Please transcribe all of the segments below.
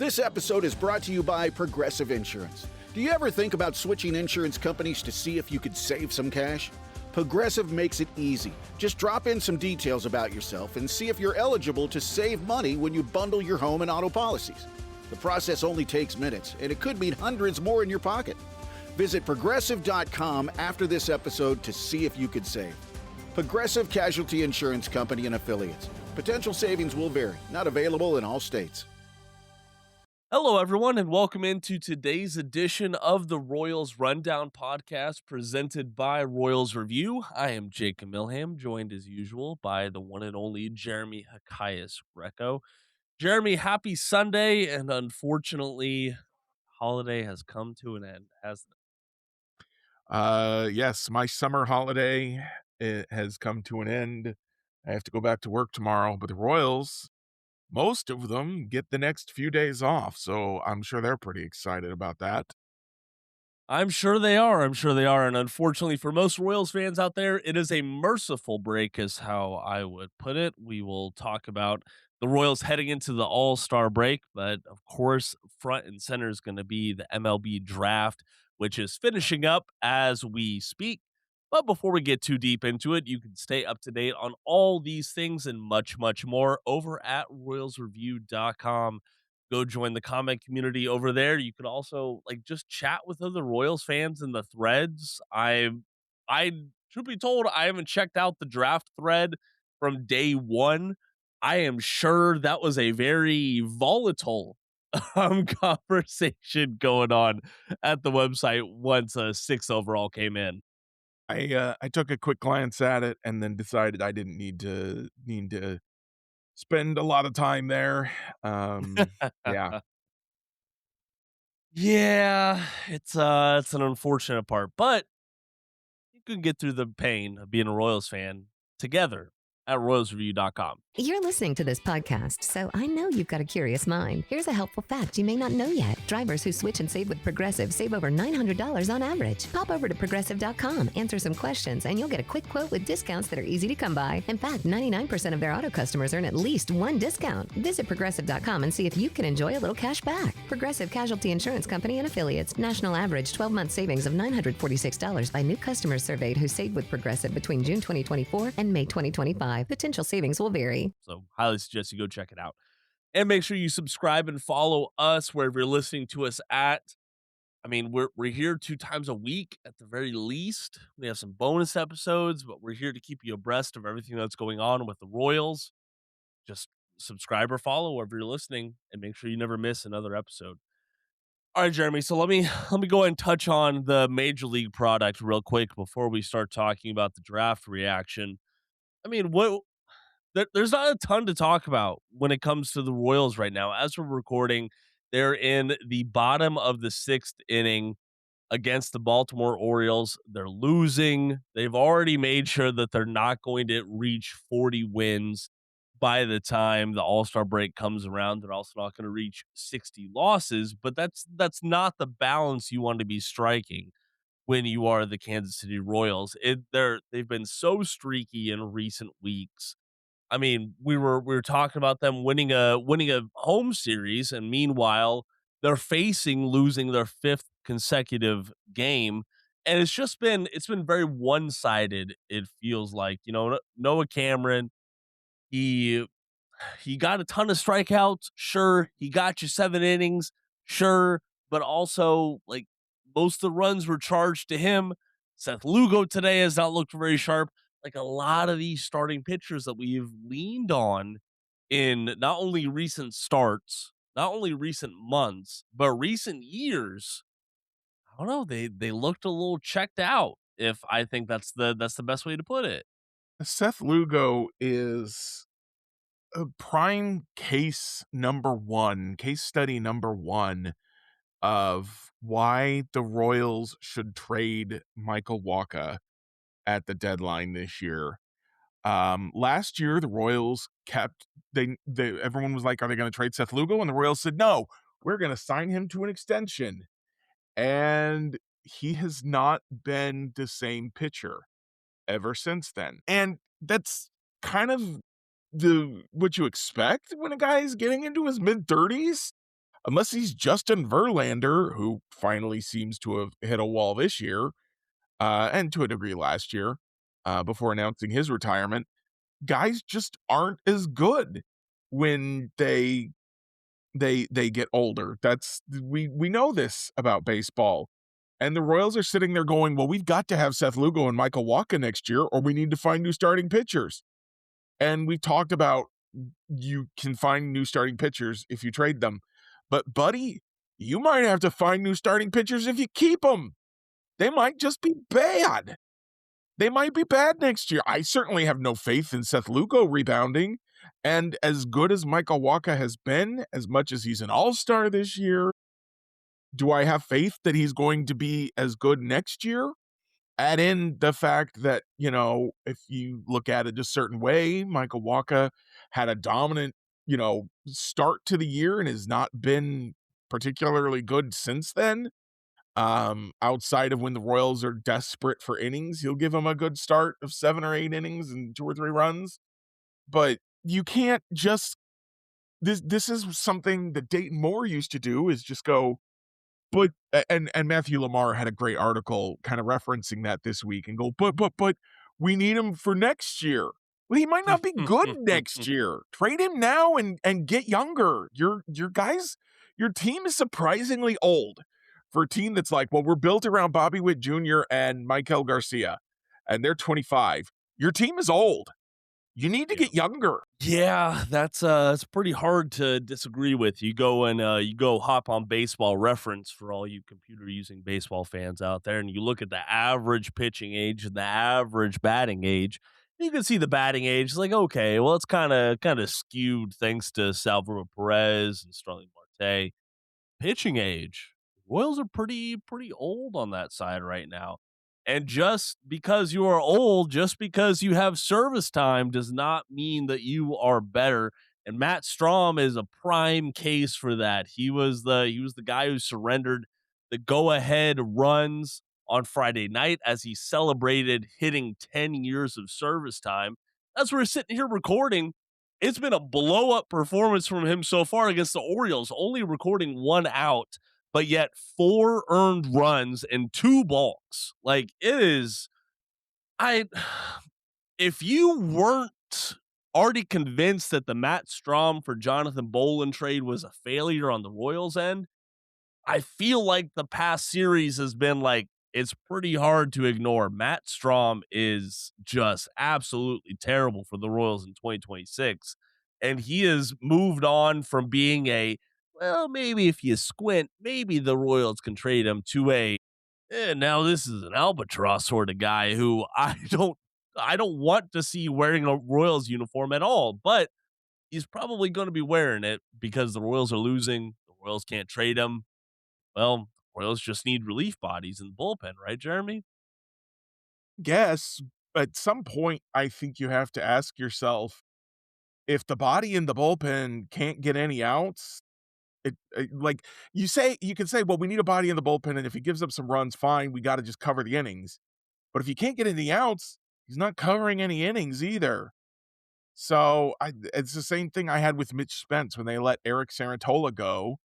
This episode is brought to you by Progressive Insurance. Do you ever think about switching insurance companies to see if you could save some cash? Progressive makes it easy. Just drop in some details about yourself and see if you're eligible to save money when you bundle your home and auto policies. The process only takes minutes, and it could mean hundreds more in your pocket. Visit Progressive.com after this episode to see if you could save. Progressive Casualty Insurance Company and Affiliates. Potential savings will vary. Not available in all states. Hello, everyone, and welcome into today's edition of the Royals Rundown podcast presented by Royals Review. I am Jacob Milham, joined as usual by the one and only Jeremy Greco. Jeremy, happy Sunday, and unfortunately, holiday has come to an end, hasn't it? Yes, my summer holiday has come to an end. I have to go back to work tomorrow, but the Royals, most of them get the next few days off, so I'm sure they're pretty excited about that. I'm sure they are. And unfortunately for most Royals fans out there, it is a merciful break is how I would put it. We will talk about the Royals heading into the All-Star break, but of course, front and center is going to be the MLB Draft, which is finishing up as we speak. But before we get too deep into it, you can stay up to date on all these things and much, much more over at royalsreview.com. Go join the comment community over there. You can also just chat with other Royals fans in the threads. I truth be told, I haven't checked out the draft thread from day one. I am sure that was a very volatile conversation going on at the website once 6 overall came in. I took a quick glance at it and then decided I didn't need to spend a lot of time there. Yeah. Yeah, it's an unfortunate part, but you can get through the pain of being a Royals fan together at royalsreview.com. You're listening to this podcast, so I know you've got a curious mind. Here's a helpful fact you may not know yet. Drivers who switch and save with Progressive save over $900 on average. Pop over to Progressive.com, answer some questions, and you'll get a quick quote with discounts that are easy to come by. In fact, 99% of their auto customers earn at least one discount. Visit Progressive.com and see if you can enjoy a little cash back. Progressive Casualty Insurance Company and Affiliates. National average 12-month savings of $946 by new customers surveyed who saved with Progressive between June 2024 and May 2025. Potential savings will vary. So highly suggest you go check it out. And make sure you subscribe and follow us wherever you're listening to us at. I mean, we're here 2 times a week at the very least. We have some bonus episodes, but we're here to keep you abreast of everything that's going on with the Royals. Just subscribe or follow wherever you're listening and make sure you never miss another episode. All right, Jeremy. So let me go ahead and touch on the major league product real quick before we start talking about the draft reaction. I mean, there's not a ton to talk about when it comes to the Royals right now. As we're recording, they're in the bottom of the 6th inning against the Baltimore Orioles. They're losing. They've already made sure that they're not going to reach 40 wins by the time the All-Star break comes around. They're also not going to reach 60 losses, but that's not the balance you want to be striking when you are the Kansas City Royals. They've been so streaky in recent weeks. I mean, we were talking about them winning a home series, and meanwhile, they're facing losing their 5th consecutive game, and it's been very one-sided. It feels like, Noah Cameron, he got a ton of strikeouts, sure. He got you 7 innings, sure, but also most of the runs were charged to him. Seth Lugo today has not looked very sharp. A lot of these starting pitchers that we've leaned on in not only recent starts, not only recent months, but recent years. I don't know. They looked a little checked out. If I think that's the best way to put it. Seth Lugo is a prime case study number 1 of why the Royals should trade Michael Wacha at the deadline this year. Last year, the Royals everyone was like, are they going to trade Seth Lugo? And the Royals said, no, we're going to sign him to an extension. And he has not been the same pitcher ever since then. And that's kind of what you expect when a guy is getting into his mid-30s. unless he's Justin Verlander, who finally seems to have hit a wall this year, and to a degree last year, before announcing his retirement, guys just aren't as good when they get older. That's we know this about baseball. And the Royals are sitting there going, well, we've got to have Seth Lugo and Michael Wacha next year, or we need to find new starting pitchers. And we talked about you can find new starting pitchers if you trade them. But, buddy, you might have to find new starting pitchers if you keep them. They might just be bad. They might be bad next year. I certainly have no faith in Seth Lugo rebounding. And as good as Michael Wacha has been, as much as he's an all-star this year, do I have faith that he's going to be as good next year? Add in the fact that, if you look at it a certain way, Michael Wacha had a dominant, start to the year and has not been particularly good since then. Outside of when the Royals are desperate for innings, he'll give them a good start of 7 or 8 innings and 2 or 3 runs. But you can't just this is something that Dayton Moore used to do, is just go, but and Matthew Lamar had a great article kind of referencing that this week and go, but we need him for next year. Well, he might not be good next year. Trade him now and get younger. Your guys, your team is surprisingly old for a team that's like, well, we're built around Bobby Witt Jr. and Maikel Garcia, and they're 25. Your team is old. You need to get younger. Yeah, that's pretty hard to disagree with. You go and you go hop on Baseball Reference for all you computer using baseball fans out there, and you look at the average pitching age and the average batting age. You can see the batting age. It's like, okay, well, it's kind of skewed thanks to Salvador Perez and Starling Marte. Pitching age, Royals are pretty old on that side right now. And just because you are old, just because you have service time, does not mean that you are better. And Matt Strom is a prime case for that. He was the guy who surrendered the go-ahead runs on Friday night as he celebrated hitting 10 years of service time. As we're sitting here recording, it's been a blow-up performance from him so far against the Orioles, only recording 1 out, but yet 4 earned runs and 2 balks. Like, it is, if you weren't already convinced that the Matt Strom for Jonathan Bolin trade was a failure on the Royals end, I feel like the past series has been like, it's pretty hard to ignore. Matt Strom is just absolutely terrible for the Royals in 2026. And he has moved on from being well, maybe if you squint, maybe the Royals can trade him, to now this is an albatross sort of guy who I don't want to see wearing a Royals uniform at all, but he's probably going to be wearing it because the Royals are losing. The Royals can't trade him. Well, Royals just need relief bodies in the bullpen, right, Jeremy? Guess at some point, I think you have to ask yourself, if the body in the bullpen can't get any outs, like you can say, well, we need a body in the bullpen, and if he gives up some runs, fine, we got to just cover the innings. But if you can't get any outs, he's not covering any innings either. So it's the same thing I had with Mitch Spence when they let Eric Sarantola go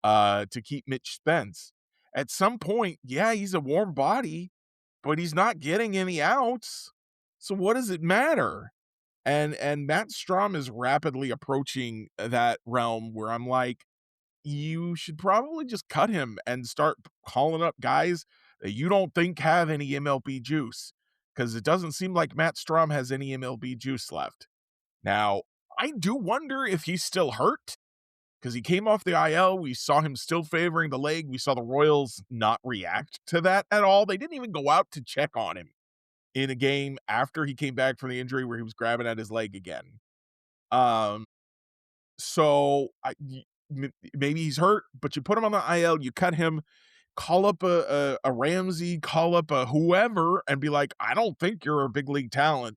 to keep Mitch Spence. At some point, yeah, he's a warm body, but he's not getting any outs. So what does it matter? And Matt Strom is rapidly approaching that realm where I'm like, you should probably just cut him and start calling up guys that you don't think have any MLB juice, because it doesn't seem like Matt Strom has any MLB juice left. Now, I do wonder if he's still hurt, because he came off the IL. We saw him still favoring the leg. We saw the Royals not react to that at all. They didn't even go out to check on him in a game after he came back from the injury where he was grabbing at his leg again. So maybe he's hurt, but you put him on the IL, you cut him, call up a Ramsey, call up a whoever, and be like, I don't think you're a big league talent,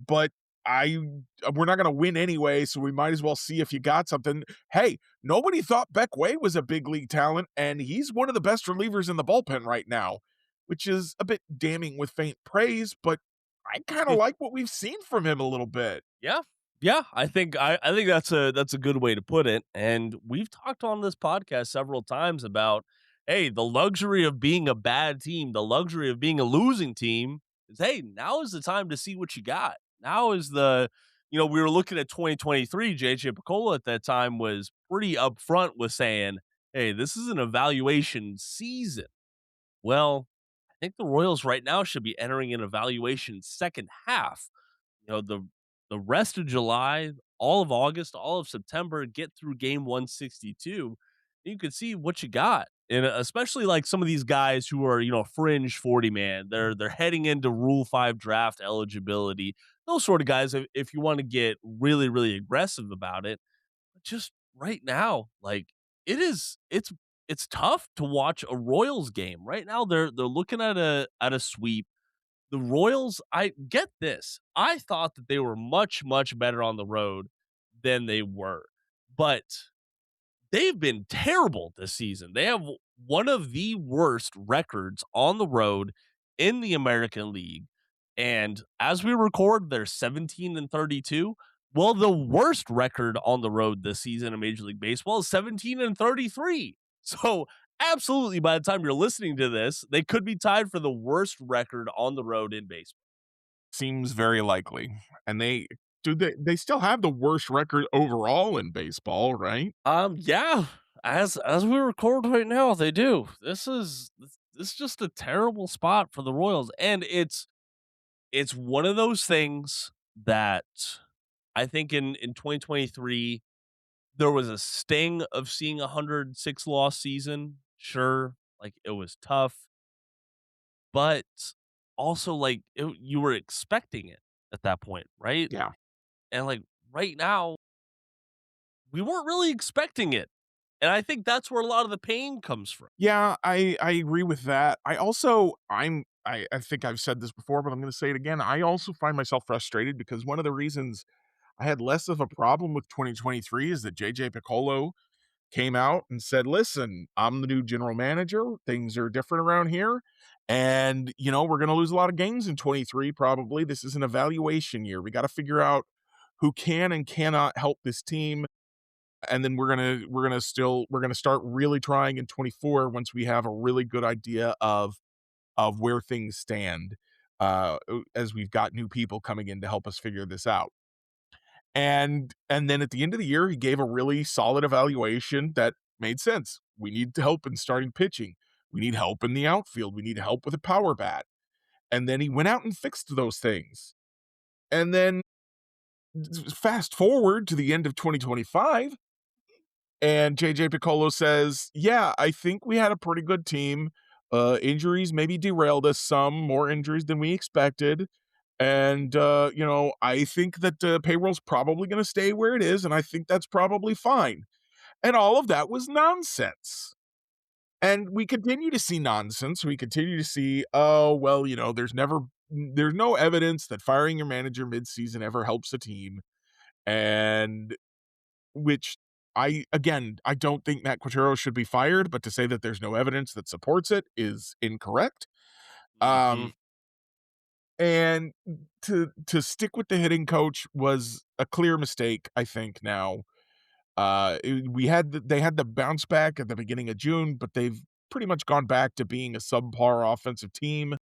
but we're not going to win anyway, so we might as well see if you got something. Hey, nobody thought Beck Way was a big league talent, and he's one of the best relievers in the bullpen right now, which is a bit damning with faint praise, but I kind of like what we've seen from him a little bit. Yeah. Yeah, I think that's a good way to put it. And we've talked on this podcast several times about, hey, the luxury of being a bad team, the luxury of being a losing team is, hey, now is the time to see what you got. Now is we were looking at 2023. JJ Picola at that time was pretty upfront with saying, hey, this is an evaluation season. Well, I think the Royals right now should be entering an evaluation second half. The rest of July, all of August, all of September, get through game 162. You can see what you got. And especially like some of these guys who are, fringe 40 man, they're heading into Rule 5 draft eligibility. Those sort of guys, if you want to get really, really aggressive about it, just right now, like it's tough to watch a Royals game. Right now, they're looking at a sweep. The Royals, I get this. I thought that they were much, much better on the road than they were. But they've been terrible this season. They have one of the worst records on the road in the American League. And as we record, they're 17-32. Well, the worst record on the road this season in Major League Baseball is 17-33. So, absolutely, by the time you're listening to this, they could be tied for the worst record on the road in baseball. Seems very likely. And they still have the worst record overall in baseball, right? Yeah. As we record right now, they do. This is just a terrible spot for the Royals, and it's one of those things that I think in 2023 there was a sting of seeing a 106 loss season. Sure, like it was tough, but also you were expecting it at that point, right? Yeah. And like right now, we weren't really expecting it. And I think that's where a lot of the pain comes from. Yeah, I agree with that. I think I've said this before, but I'm going to say it again. I also find myself frustrated because one of the reasons I had less of a problem with 2023 is that JJ Piccolo came out and said, "Listen, I'm the new general manager. Things are different around here. And, we're going to lose a lot of games in 23 probably. This is an evaluation year. We got to figure out who can and cannot help this team, and then we're gonna start really trying in 24 once we have a really good idea of where things stand, as we've got new people coming in to help us figure this out." And then at the end of the year, he gave a really solid evaluation that made sense. We need help in starting pitching. We need help in the outfield. We need help with a power bat. And then he went out and fixed those things. And then fast forward to the end of 2025, and JJ Piccolo says, "Yeah, I think we had a pretty good team. Injuries maybe derailed us some, more injuries than we expected. And, I think that payroll's probably going to stay where it is, and I think that's probably fine." And all of that was nonsense. And we continue to see nonsense. We continue to see, oh, well, there's no evidence that firing your manager midseason ever helps a team. And which I don't think Matt Quatrero should be fired, but to say that there's no evidence that supports it is incorrect. Mhm. Um, and to stick with the hitting coach was a clear mistake, I think now. They had the bounce back at the beginning of June, but they've pretty much gone back to being a subpar offensive team.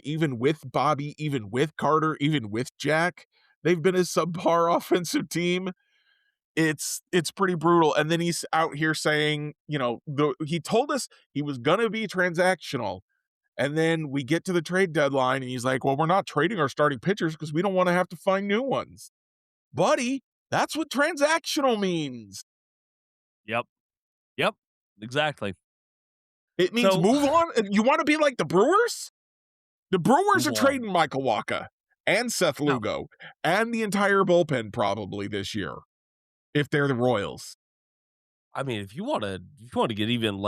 Even with Bobby, even with Carter, even with Jack, they've been a subpar offensive team. It's pretty brutal. And then he's out here saying, he told us he was gonna be transactional. And then we get to the trade deadline and he's like, "Well, we're not trading our starting pitchers because we don't want to have to find new ones." Buddy, that's what transactional means. Yep. Yep. Exactly. It means So move on. And you want to be like the Brewers? The Brewers are move on. trading Michael Wacha and Seth No. Lugo and the entire bullpen probably this year if they're the Royals. I mean, if you want to get even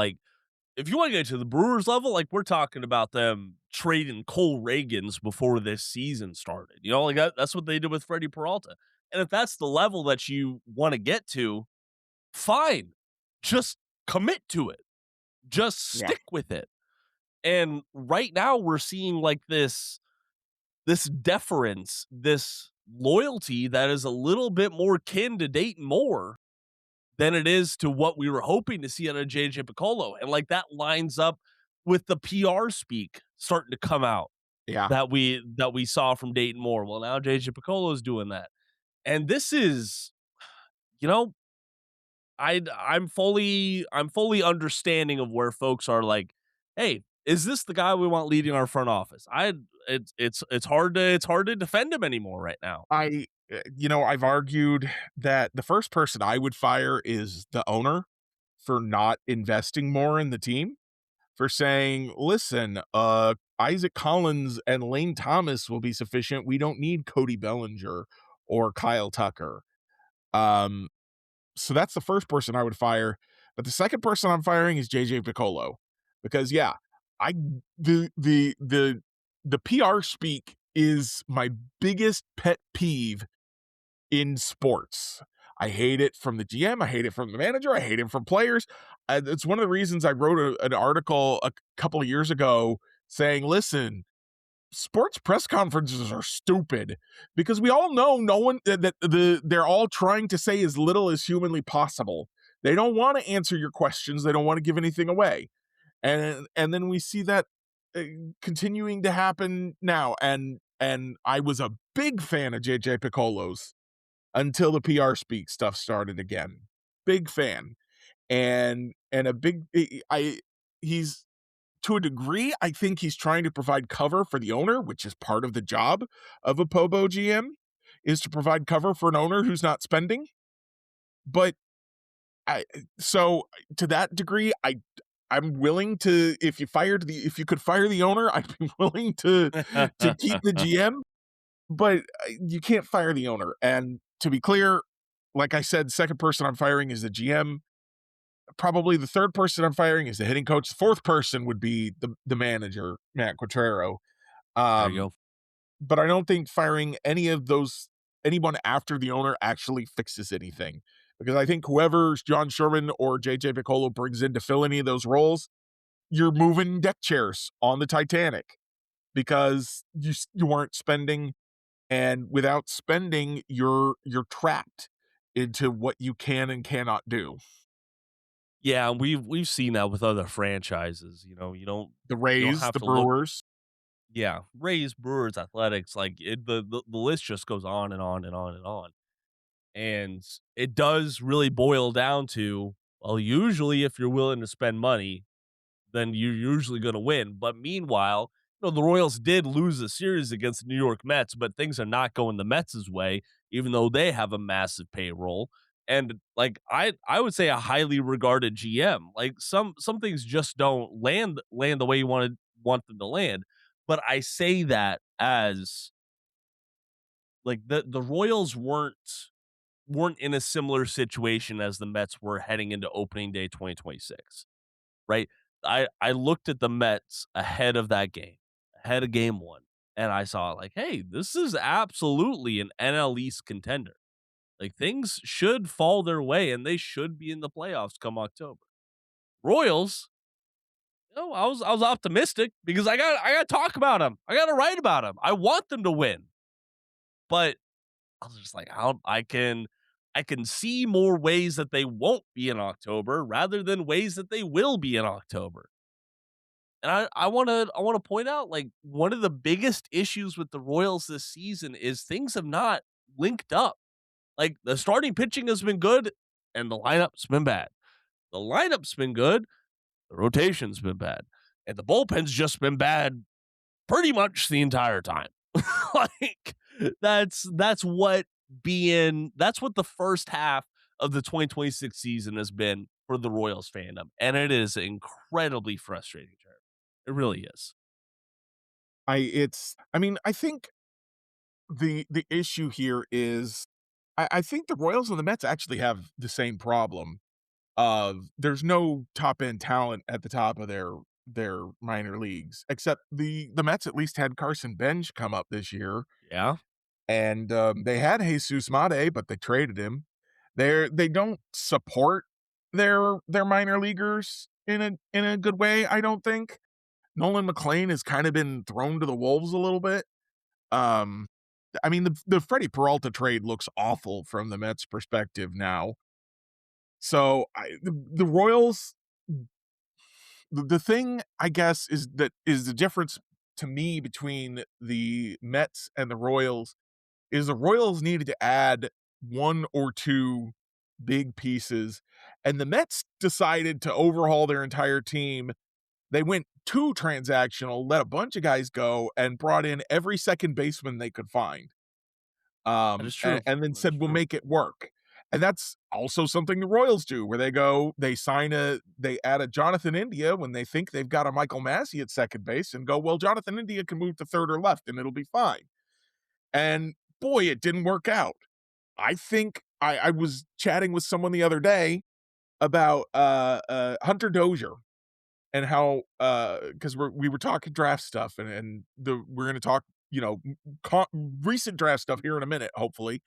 if you want to get to the Brewers level, like we're talking about them trading Cole Reagans before this season started. That's what they did with Freddie Peralta. And if that's the level that you want to get to, fine. Just commit to it. Just Yeah. stick with it. And right now we're seeing like this deference, this loyalty that is a little bit more kin to Dayton Moore than it is to what we were hoping to see out of JJ Piccolo. And like that lines up with the PR speak starting to come out Yeah. that we saw from Dayton Moore. Well, now JJ Piccolo is doing that. And this is, you know, I'm fully understanding of where folks are like, hey, is this the guy we want leading our front office? It's hard to defend him anymore right now. I've argued that the first person I would fire is the owner for not investing more in the team, for saying, listen, Isaac Collins and Lane Thomas will be sufficient. We don't need Cody Bellinger or Kyle Tucker. So that's the first person I would fire. But the second person I'm firing is JJ Piccolo, because the PR speak is my biggest pet peeve in sports. I hate it from the GM. I hate it from the manager. I hate it from players. It's one of the reasons I wrote an article a couple of years ago saying, listen, sports press conferences are stupid, because we all know no one that they're all trying to say as little as humanly possible. They don't want to answer your questions. They don't want to give anything away. And then we see that continuing to happen now. And I was a big fan of JJ Piccolo's until the PR speak stuff started again. Big fan. And he's, to a degree, I think he's trying to provide cover for the owner, which is part of the job of a Pobo GM, is to provide cover for an owner who's not spending. But so to that degree, I'm willing to, if you could fire the owner, I'd be willing to keep the GM, but you can't fire the owner. And to be clear, like I said, second person I'm firing is the GM. Probably the third person I'm firing is the hitting coach. The fourth person would be the manager, Matt Quatraro. There you go. But I don't think firing anyone after the owner actually fixes anything, because I think whoever John Sherman or JJ Piccolo brings in to fill any of those roles, you're moving deck chairs on the Titanic, because you weren't spending, and without spending, you're trapped into what you can and cannot do. Yeah, we've seen that with other franchises. You don't The you don't Rays, have the to look. Brewers. Yeah, Rays, Brewers, Athletics, like the list just goes on and on and on and on. And it does really boil down to, well, usually if you're willing to spend money, then you're usually going to win. But meanwhile, the Royals did lose a series against the New York Mets, but things are not going the Mets' way, even though they have a massive payroll. And like I would say a highly regarded GM. Like some things just don't land the way you want them to land. But I say that as like the Royals weren't in a similar situation as the Mets were heading into opening day 2026, right? I looked at the Mets ahead of that game, ahead of game one, and I saw like, hey, this is absolutely an NL East contender. Like things should fall their way and they should be in the playoffs come October. Royals, I was optimistic because I got to talk about them. I got to write about them. I want them to win. But I was just like, I can see more ways that they won't be in October rather than ways that they will be in October. And I want to point out, like, one of the biggest issues with the Royals this season is things have not linked up. Like the starting pitching has been good and the lineup's been bad. The lineup's been good, the rotation's been bad, and the bullpen's just been bad pretty much the entire time. Like that's what the first half of the 2026 season has been for the Royals fandom, and it is incredibly frustrating, Jared. It really is. I think the issue here is, I think the Royals and the Mets actually have the same problem of there's no top end talent at the top of their minor leagues, except the Mets at least had Carson Bench come up this year. Yeah. And they had Jesus Mate, but they traded him. They don't support their minor leaguers in a good way, I don't think. Nolan McLean has kind of been thrown to the wolves a little bit. I mean, the Freddie Peralta trade looks awful from the Mets' perspective now. So the Royals, the thing I guess is the difference to me between the Mets and the Royals is the Royals needed to add one or two big pieces, and the Mets decided to overhaul their entire team. They went too transactional, let a bunch of guys go, and brought in every second baseman they could find. That is true. And then That is said, we'll true. make it work. And that's also something the Royals do, where they add a Jonathan India when they think they've got a Michael Massey at second base and go, well, Jonathan India can move to third or left and it'll be fine. And boy, it didn't work out. I think I was chatting with someone the other day about Hunter Dozier and how because we were talking draft stuff and we're going to talk, recent draft stuff here in a minute, hopefully.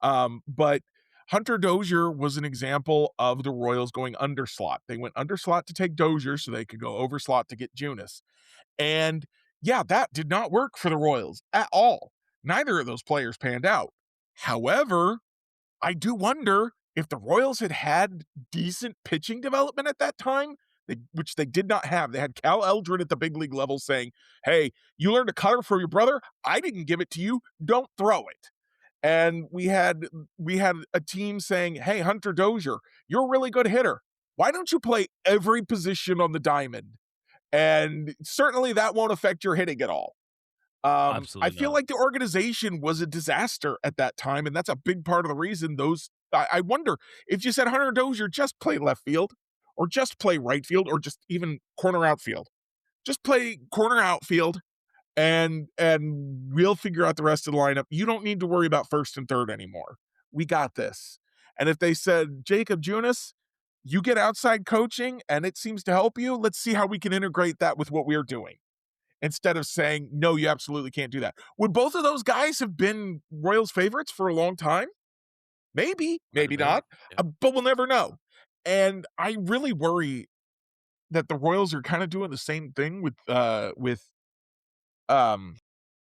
But Hunter Dozier was an example of the Royals going under slot. They went under slot to take Dozier so they could go over slot to get Junis. And yeah, that did not work for the Royals at all. Neither of those players panned out. However, I do wonder if the Royals had decent pitching development at that time, which they did not have. They had Cal Eldred at the big league level saying, hey, you learned a cutter for your brother. I didn't give it to you. Don't throw it. And we had a team saying, hey, Hunter Dozier, you're a really good hitter. Why don't you play every position on the diamond? And certainly that won't affect your hitting at all. I Absolutely feel not. like the organization was a disaster at that time, and that's a big part of the reason I wonder if you said Hunter Dozier, just play left field, or just play right field, or just even corner outfield. Just play corner outfield, and we'll figure out the rest of the lineup. You don't need to worry about first and third anymore. We got this. And if they said, Jacob Junis, you get outside coaching and it seems to help you, let's see how we can integrate that with what we're doing. Instead of saying, no, you absolutely can't do that. Would both of those guys have been Royals favorites for a long time? Maybe, maybe not, but we'll never know. And I really worry that the Royals are kind of doing the same thing with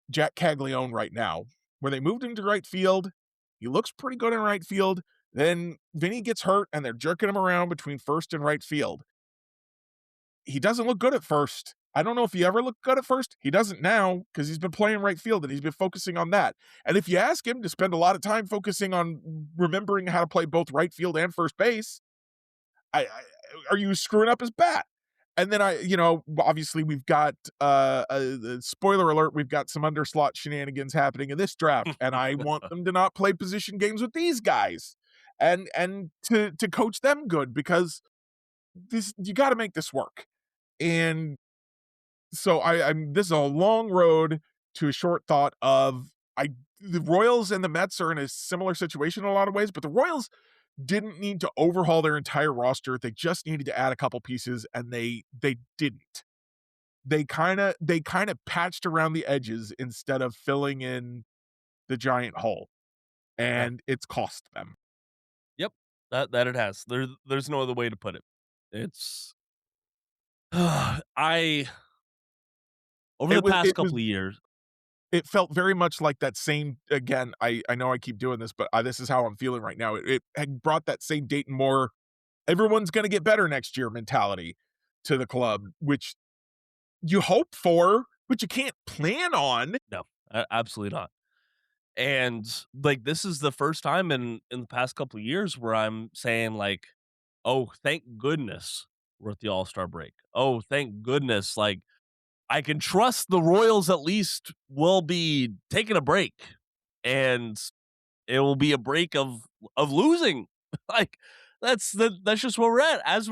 Jack Caglione right now, where they moved him to right field. He looks pretty good in right field. Then Vinny gets hurt and they're jerking him around between first and right field. He doesn't look good at first. I don't know if he ever looked good at first. He doesn't now because he's been playing right field and he's been focusing on that. And if you ask him to spend a lot of time focusing on remembering how to play both right field and first base, are you screwing up his bat? And then obviously we've got spoiler alert, we've got some underslot shenanigans happening in this draft, and I want them to not play position games with these guys and to coach them good, because you got to make this work. And so this is a long road to a short thought of the Royals and the Mets are in a similar situation in a lot of ways, but the Royals didn't need to overhaul their entire roster. They just needed to add a couple pieces, and they didn't. They kind of patched around the edges instead of filling in the giant hole, and it's cost them. Yep, that it has. There's no other way to put it. It's over the past couple of years. It felt very much like that same, again, I know I keep doing this, but this is how I'm feeling right now. It had brought that same Dayton Moore, everyone's going to get better next year mentality to the club, which you hope for, but you can't plan on. No, absolutely not. And like, this is the first time in the past couple of years where I'm saying like, oh, thank goodness we're at the All-Star break. Oh, thank goodness. Like, I can trust the Royals at least will be taking a break, and it will be a break of losing. Like, that's just where we're at. As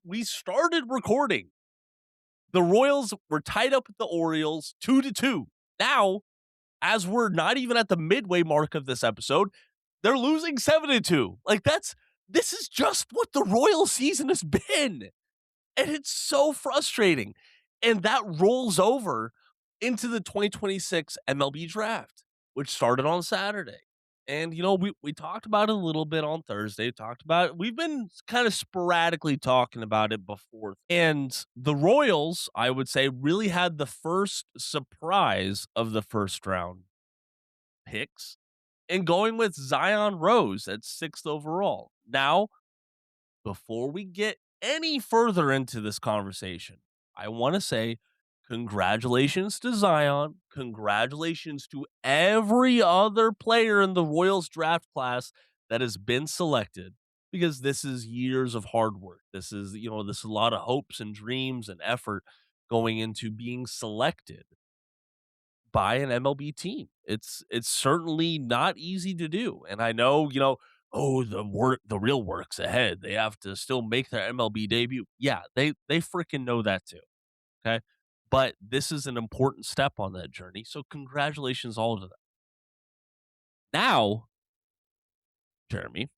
we started recording, the Royals were tied up with the Orioles 2-2. Now, as we're not even at the midway mark of this episode, they're losing 7-2. Like, this is just what the Royal season has been. And it's so frustrating. And that rolls over into the 2026 MLB Draft, which started on Saturday. And, we talked about it a little bit on Thursday. We've been kind of sporadically talking about it before. And the Royals, I would say, really had the first surprise of the first round. picks and going with Zion Rose at 6th overall. Now, before we get any further into this conversation, I want to say congratulations to Zion. Congratulations to every other player in the Royals draft class that has been selected, because this is years of hard work. This is a lot of hopes and dreams and effort going into being selected by an MLB team. It's certainly not easy to do. And I know, oh, the real work's ahead. They have to still make their MLB debut. Yeah, they freaking know that too. Okay. But this is an important step on that journey. So congratulations all to them. Now, Jeremy,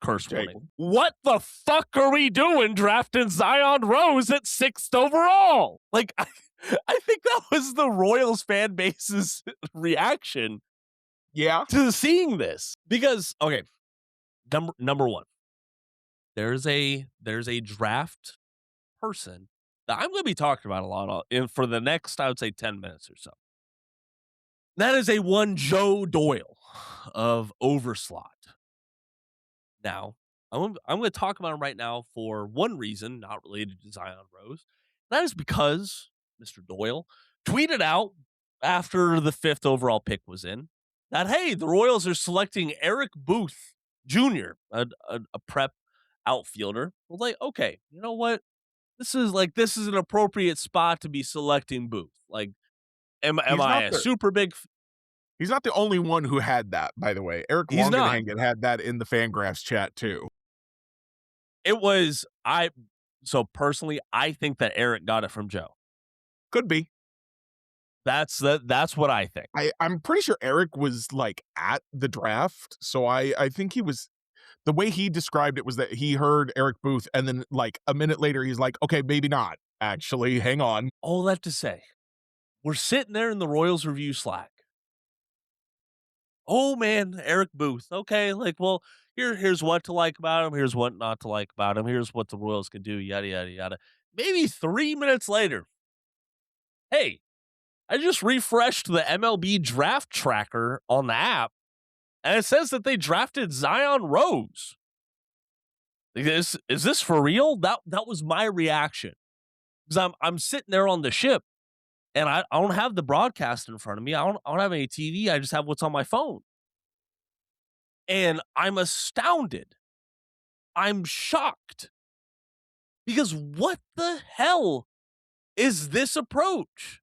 curse Jake. warning. What the fuck are we doing drafting Zion Rose at 6th overall? Like, I think that was the Royals fan base's reaction Yeah. to seeing this. Because, okay, number one, there's a draft person that I'm going to be talking about a lot for the next, I would say, 10 minutes or so. That is a one Joe Doyle of Overslot. Now, I'm going to talk about him right now for one reason, not related to Zion Rose. That is because Mr. Doyle tweeted out after the 5th overall pick was in that, hey, the Royals are selecting Eric Booth Jr., a prep outfielder. Well, like, okay, you know what? This is an appropriate spot to be selecting Booth. Like, am I a super big? He's not the only one who had that, by the way. Eric Longenhagen had that in the Fangraphs chat too. So personally, I think that Eric got it from Joe. Could be. That's what I think. I'm pretty sure Eric was like at the draft, so I think he was. The way he described it was that he heard Eric Booth, and then like a minute later, he's like, okay, maybe not. Actually, hang on. All that to say, we're sitting there in the Royals Review Slack. Oh man, Eric Booth. Okay, like, well, here's what to like about him. Here's what not to like about him. Here's what the Royals can do. Yada yada yada. Maybe 3 minutes later, hey, I just refreshed the MLB Draft tracker on the app, and it says that they drafted Zion Rose. Is this for real? That was my reaction, because I'm sitting there on the ship, and I don't have the broadcast in front of me. I don't have any TV. I just have what's on my phone, and I'm astounded. I'm shocked, because what the hell is this approach?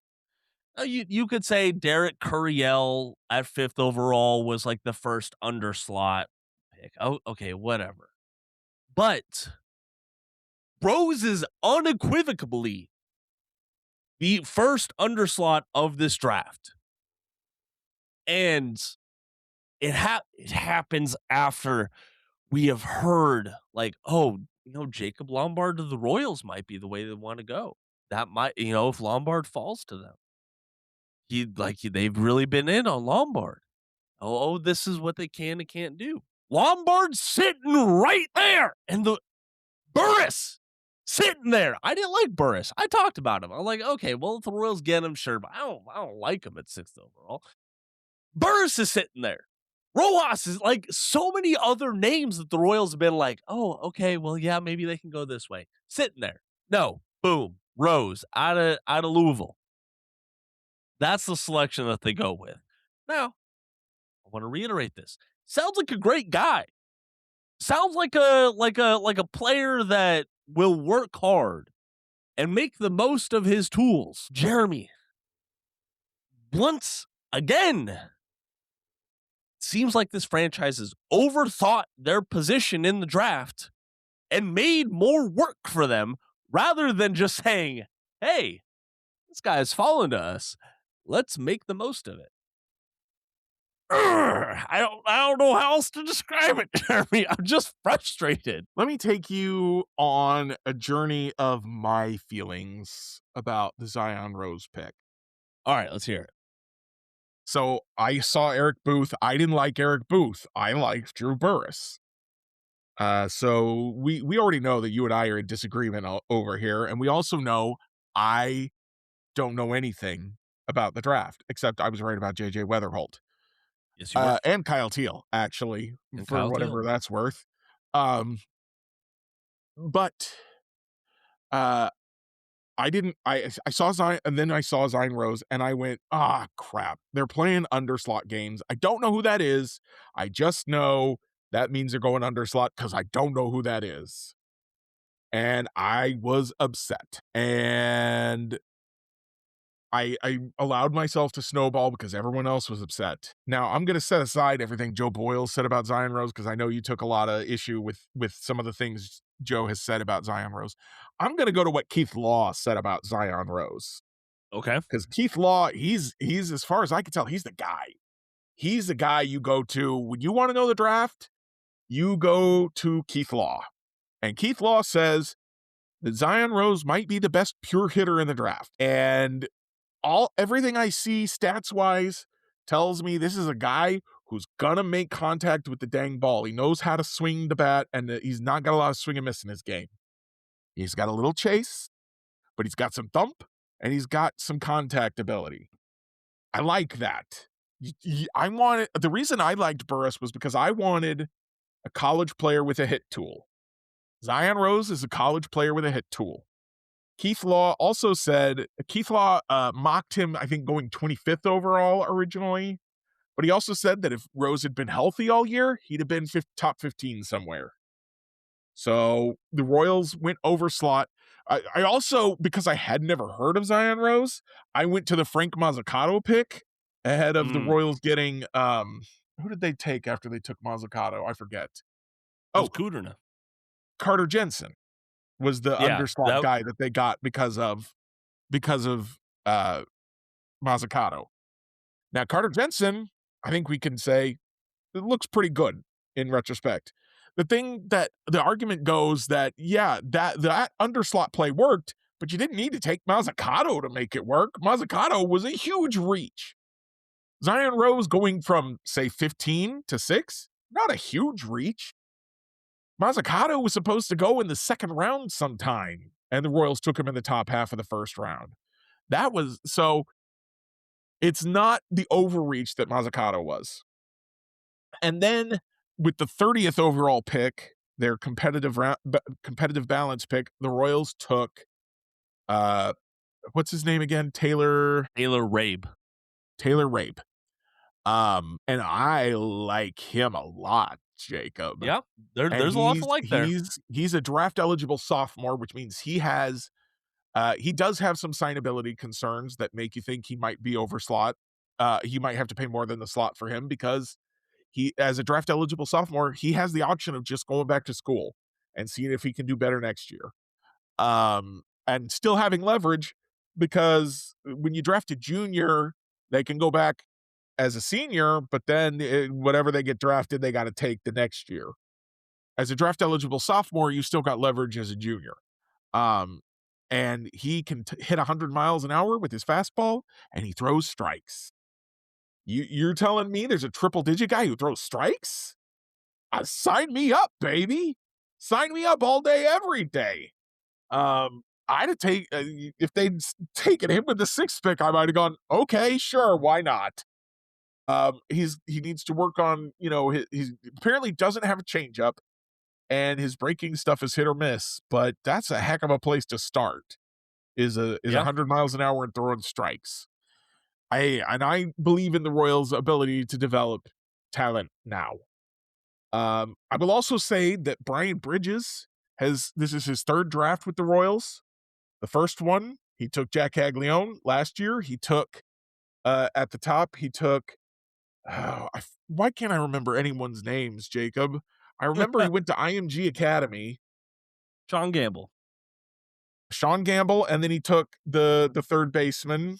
You could say Derek Curiel at 5th overall was like the first underslot pick. Oh, okay, whatever. But Rose is unequivocally the first underslot of this draft. And it happens after we have heard, like, oh, Jacob Lombard to the Royals might be the way they want to go. That might, if Lombard falls to them. They've really been in on Lombard. Oh, this is what they can and can't do. Lombard's sitting right there, and the Burris sitting there. I didn't like Burris. I talked about him. I'm like, okay, well, if the Royals get him, sure, but I don't like him at 6th overall. Burris is sitting there. Rojas is like so many other names that the Royals have been like, oh, okay, well, yeah, maybe they can go this way. Sitting there. No, boom, Rose out of Louisville. That's the selection that they go with. Now, I want to reiterate this. Sounds like a great guy. Sounds like a player that will work hard and make the most of his tools. Jeremy, once again, seems like this franchise has overthought their position in the draft and made more work for them rather than just saying, hey, this guy has fallen to us. Let's make the most of it. I don't know how else to describe it, Jeremy. I'm just frustrated. Let me take you on a journey of my feelings about the Zion Rose pick. All right, let's hear it. So I saw Eric Booth. I didn't like Eric Booth. I liked Drew Burris. So we already know that you and I are in disagreement over here. And we also know I don't know anything about the draft, except I was right about JJ Weatherholt. Yes, you were. And Kyle Teal, actually, And for Kyle whatever Teal. that's worth. But I saw Zion, and then I saw Zion Rose, and I went, crap. They're playing underslot games. I don't know who that is. I just know that means they're going underslot because I don't know who that is. And I was upset. And I allowed myself to snowball because everyone else was upset. Now, I'm going to set aside everything Joe Boyle said about Zion Rose because I know you took a lot of issue with some of the things Joe has said about Zion Rose. I'm going to go to what Keith Law said about Zion Rose. Okay. Because Keith Law, he's as far as I can tell, he's the guy. He's the guy you go to when you want to know the draft. You go to Keith Law. And Keith Law says that Zion Rose might be the best pure hitter in the draft. And everything I see stats wise tells me this is a guy who's gonna make contact with the dang ball. He knows how to swing the bat, and he's not got a lot of swing and miss in his game. He's got a little chase, but he's got some thump, and he's got some contact ability. I like that. The reason I liked Burris was because I wanted a college player with a hit tool. Zion Rose is a college player with a hit tool. Keith Law also said, mocked him, I think, going 25th overall originally. But he also said that if Rose had been healthy all year, he'd have been top 15 somewhere. So the Royals went over slot. I also, because I had never heard of Zion Rose, I went to the Frank Mazzucato pick ahead of the Royals getting, who did they take after they took Mazzucato? I forget. Kudrna. Carter Jensen was the underslot guy that they got because of Mazzucato. Now, Carter Jensen, I think we can say, it looks pretty good in retrospect. The argument goes that, that underslot play worked, but you didn't need to take Mazzucato to make it work. Mazzucato was a huge reach. Zion Rose going from, say, 15 to 6, not a huge reach. Mazzucato was supposed to go in the second round sometime, and the Royals took him in the top half of the first round. It's not the overreach that Mazzucato was. And then with the 30th overall pick, their competitive balance pick, the Royals took, what's his name again? Taylor Rabe. And I like him a lot, Jacob. Yeah, there's a lot to like there. He's a draft eligible sophomore, which means he does have some signability concerns that make you think he might be over slot. He might have to pay more than the slot for him because he, as a draft eligible sophomore, he has the option of just going back to school and seeing if he can do better next year. And still having leverage because when you draft a junior, they can go back as a senior, but then whatever they get drafted, they got to take the next year. As a draft eligible sophomore, you still got leverage as a junior. And he can hit 100 miles an hour with his fastball, and he throws strikes. You're telling me there's a triple-digit guy who throws strikes? Sign me up, baby. Sign me up all day, every day. I'd have if they'd taken him with the 6th pick, I might have gone, okay, sure, why not? He needs to work on, he apparently doesn't have a changeup, and his breaking stuff is hit or miss, but that's a heck of a place to start. Is 100 miles an hour and throwing strikes. I believe in the Royals' ability to develop talent now. I will also say that Brian Bridges this is his 3rd draft with the Royals. The first one, he took Jack Caglione. Last year, he took, at the top, why can't I remember anyone's names, Jacob? I remember he went to IMG Academy. Sean Gamble, and then he took the 3rd baseman,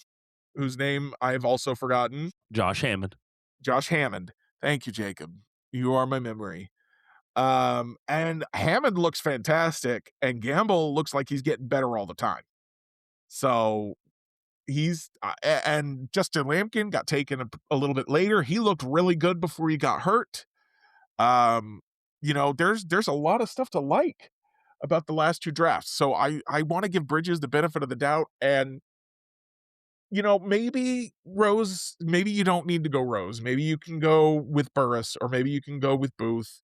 whose name I've also forgotten. Josh Hammond. Thank you, Jacob. You are my memory. And Hammond looks fantastic, and Gamble looks like he's getting better all the time. So he's and Justin Lampkin got taken a little bit later. He looked really good before he got hurt. There's a lot of stuff to like about the last 2 drafts. So I want to give Bridges the benefit of the doubt, and maybe Rose, maybe you don't need to go Rose. Maybe you can go with Burris, or maybe you can go with Booth,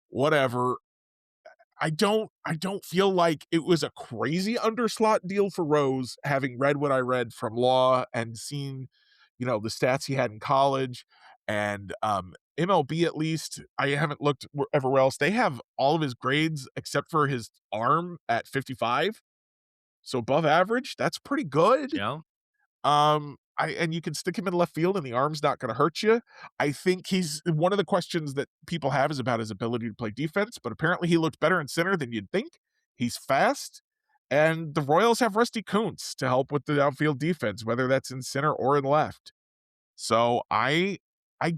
whatever. I don't feel like it was a crazy underslot deal for Rose, having read what I read from Law and seen, the stats he had in college. And MLB, at least, I haven't looked everywhere else. They have all of his grades except for his arm at 55. So above average. That's pretty good. Yeah. And you can stick him in left field and the arm's not going to hurt you. I think he's one of the questions that people have is about his ability to play defense, but apparently he looked better in center than you'd think. He's fast, and the Royals have Rusty Kuntz to help with the outfield defense, whether that's in center or in left. So I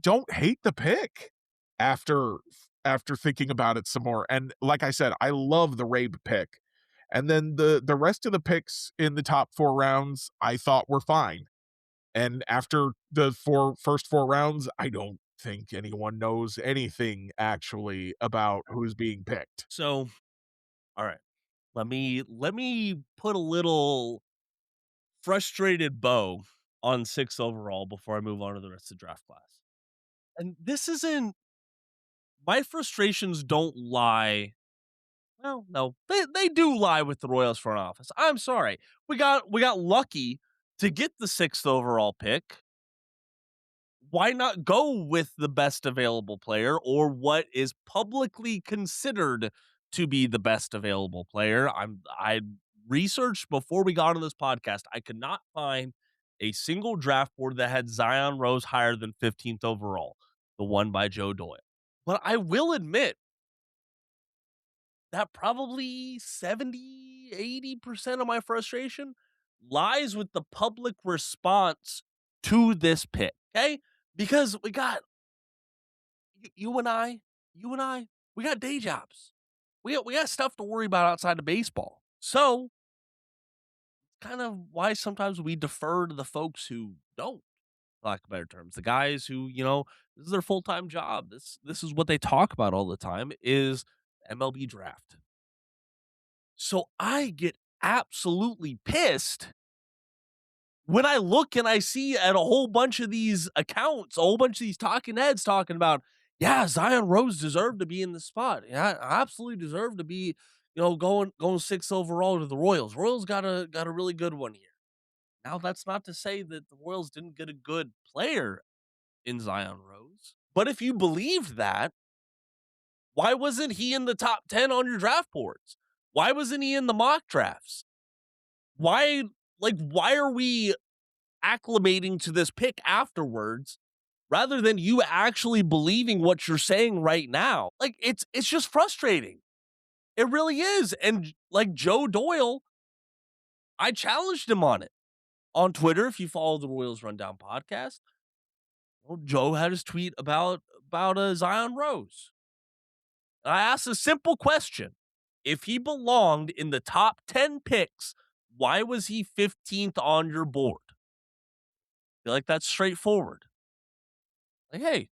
don't hate the pick after thinking about it some more. And like I said, I love the Rabe pick. And then the rest of the picks in the top 4 rounds I thought were fine. And after the first 4 rounds, I don't think anyone knows anything actually about who's being picked. So, all right, let me put a little frustrated bow on 6 overall before I move on to the rest of the draft class. And this isn't, my frustrations don't lie. Well, no, they do lie with the Royals front office. I'm sorry. We got lucky to get the 6th overall pick. Why not go with the best available player, or what is publicly considered to be the best available player? I researched before we got on this podcast. I could not find a single draft board that had Zion Rose higher than 15th overall, the one by Joe Doyle. But I will admit that probably 70-80% of my frustration lies with the public response to this pick, okay? Because we got you and I, we got day jobs. We got stuff to worry about outside of baseball. So, kind of why sometimes we defer to the folks who don't, for lack of better terms. The guys who, this is their full-time job. This is what they talk about all the time is MLB Draft. So I get absolutely pissed when I look and I see at a whole bunch of these accounts, a whole bunch of these talking heads talking about, yeah, Zion Rose deserved to be in the spot. Yeah, absolutely deserved to be, going 6th overall to the Royals. Royals got a really good one here. Now, that's not to say that the Royals didn't get a good player in Zion Rose. But if you believed that, why wasn't he in the top 10 on your draft boards? Why wasn't he in the mock drafts? Why are we acclimating to this pick afterwards rather than you actually believing what you're saying right now? Like, it's just frustrating. It really is. And like Joe Doyle, I challenged him on it on Twitter. If you follow the Royals Rundown podcast, well, Joe had his tweet about Zion Rose. And I asked a simple question. If he belonged in the top 10 picks, why was he 15th on your board? I feel like that's straightforward. Like, hey,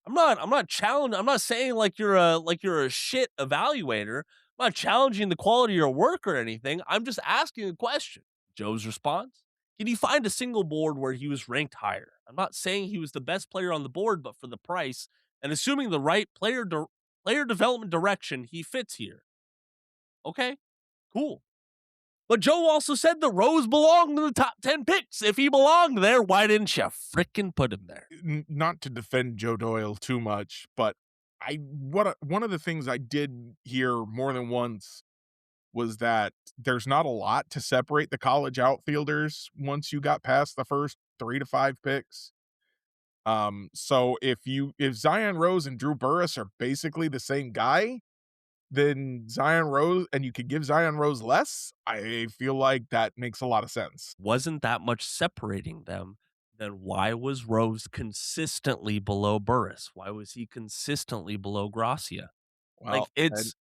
I'm not challenging. I'm not saying like you're a shit evaluator. I'm not challenging the quality of your work or anything. I'm just asking a question. Joe's response: can you find a single board where he was ranked higher? I'm not saying he was the best player on the board, but for the price and assuming the right player development direction, he fits here. Okay, cool. But Joe also said the Rose belonged in the top 10 picks. If he belonged there, why didn't you frickin' put him there? Not to defend Joe Doyle too much, but one of the things I did hear more than once was that there's not a lot to separate the college outfielders once you got past the first 3 to 5 picks. So if Zion Rose and Drew Burris are basically the same guy, then Zion Rose, and you could give Zion Rose less, I feel like that makes a lot of sense. Wasn't that much separating them, then why was Rose consistently below Burris? Why was he consistently below Gracia? Well, like, it's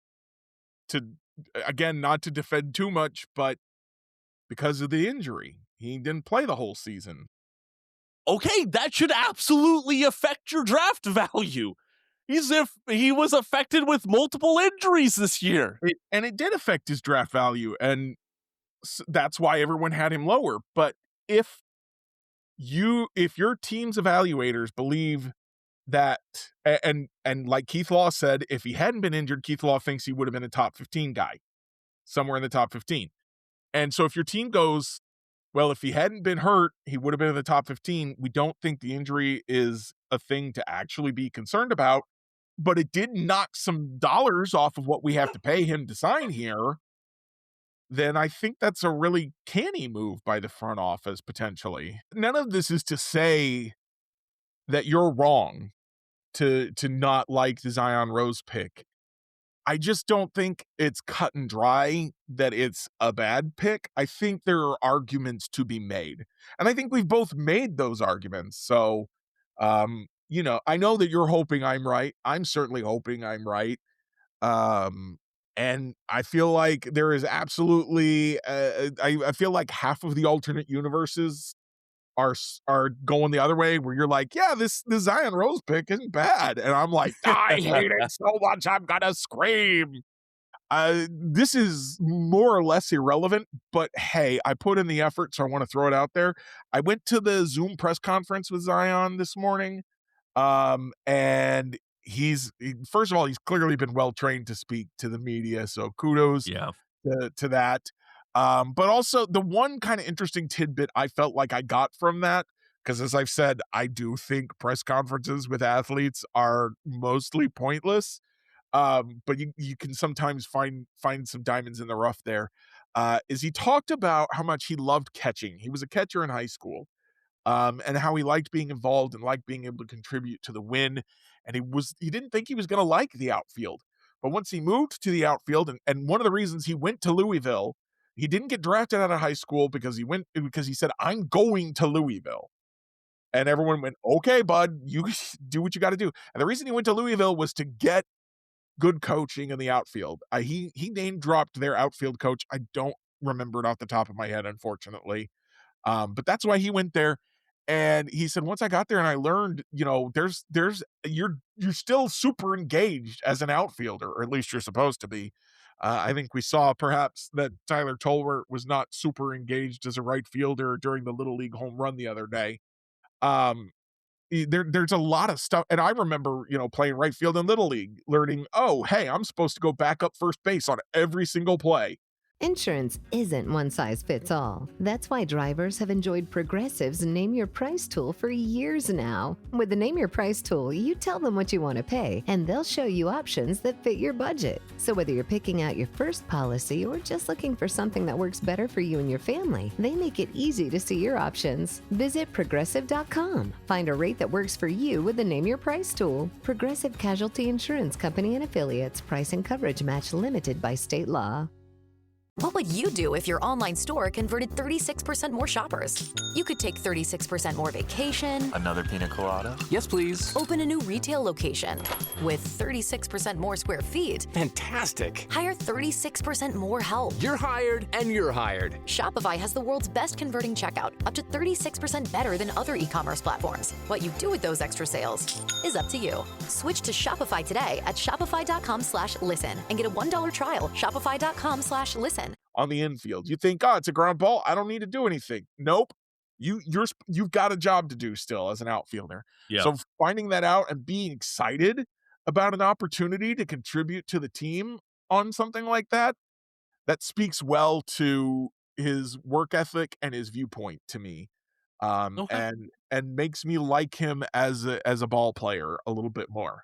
again, not to defend too much, but because of the injury, he didn't play the whole season. Okay, that should absolutely affect your draft value. He was affected with multiple injuries this year. It did affect his draft value, and that's why everyone had him lower. But if if your team's evaluators believe that, and like Keith Law said, if he hadn't been injured, Keith Law thinks he would have been a top 15 guy, somewhere in the top 15. And so if your team goes, well, if he hadn't been hurt, he would have been in the top 15. We don't think the injury is a thing to actually be concerned about, but it did knock some dollars off of what we have to pay him to sign here. Then I think that's a really canny move by the front office, potentially. None of this is to say that you're wrong to not like the Zion Rose pick. I just don't think it's cut and dry that it's a bad pick. I think there are arguments to be made. And I think we've both made those arguments. So, you know, I know that you're hoping I'm right. I'm certainly hoping I'm right. And I feel like there is absolutely, I feel like half of the alternate universes are going the other way, where you're like, yeah, this Zion Rose pick isn't bad, and I'm like, I hate it so much I'm gonna scream. This is more or less irrelevant, but hey, I put in the effort, so I want to throw it out there. I went to the Zoom press conference with Zion this morning, and first of all, he's clearly been well trained to speak to the media, so kudos to that. But also the one kind of interesting tidbit I felt like I got from that, because as I've said, I do think press conferences with athletes are mostly pointless. But you can sometimes find some diamonds in the rough there. Is he talked about how much he loved catching. He was a catcher in high school. And how he liked being involved and liked being able to contribute to the win. And he didn't think he was going to like the outfield. But once he moved to the outfield, and one of the reasons he went to Louisville, he didn't get drafted out of high school because he said, I'm going to Louisville. And everyone went, okay, bud, you do what you got to do. And the reason he went to Louisville was to get good coaching in the outfield. He name dropped their outfield coach. I don't remember it off the top of my head, unfortunately. But that's why he went there. And he said, once I got there and I learned, you know, you're still super engaged as an outfielder, or at least you're supposed to be. I think we saw perhaps that Tyler Tolbert was not super engaged as a right fielder during the Little League home run the other day. There's a lot of stuff. And I remember, you know, playing right field in Little League, learning, oh, hey, I'm supposed to go back up first base on every single play. Insurance isn't one size fits all. That's why drivers have enjoyed Progressive's Name Your Price tool for years now. With the Name Your Price tool, you tell them what you want to pay, and they'll show you options that fit your budget. So whether you're picking out your first policy or just looking for something that works better for you and your family, they make it easy to see your options. Visit Progressive.com. Find a rate that works for you with the Name Your Price tool. Progressive Casualty Insurance Company and Affiliates. Price and coverage match limited by state law. What would you do if your online store converted 36% more shoppers? You could take 36% more vacation. Another pina colada? Yes, please. Open a new retail location with 36% more square feet. Fantastic. Hire 36% more help. You're hired and you're hired. Shopify has the world's best converting checkout, up to 36% better than other e-commerce platforms. What you do with those extra sales is up to you. Switch to Shopify today at shopify.com/listen and get a $1 trial. Shopify.com/listen. On the infield, you think, oh, it's a ground ball, I don't need to do anything. Nope. You've got a job to do still as an outfielder. Yeah. So finding that out and being excited about an opportunity to contribute to the team on something like that speaks well to his work ethic and his viewpoint to me. Okay. And makes me like him as a ball player a little bit more.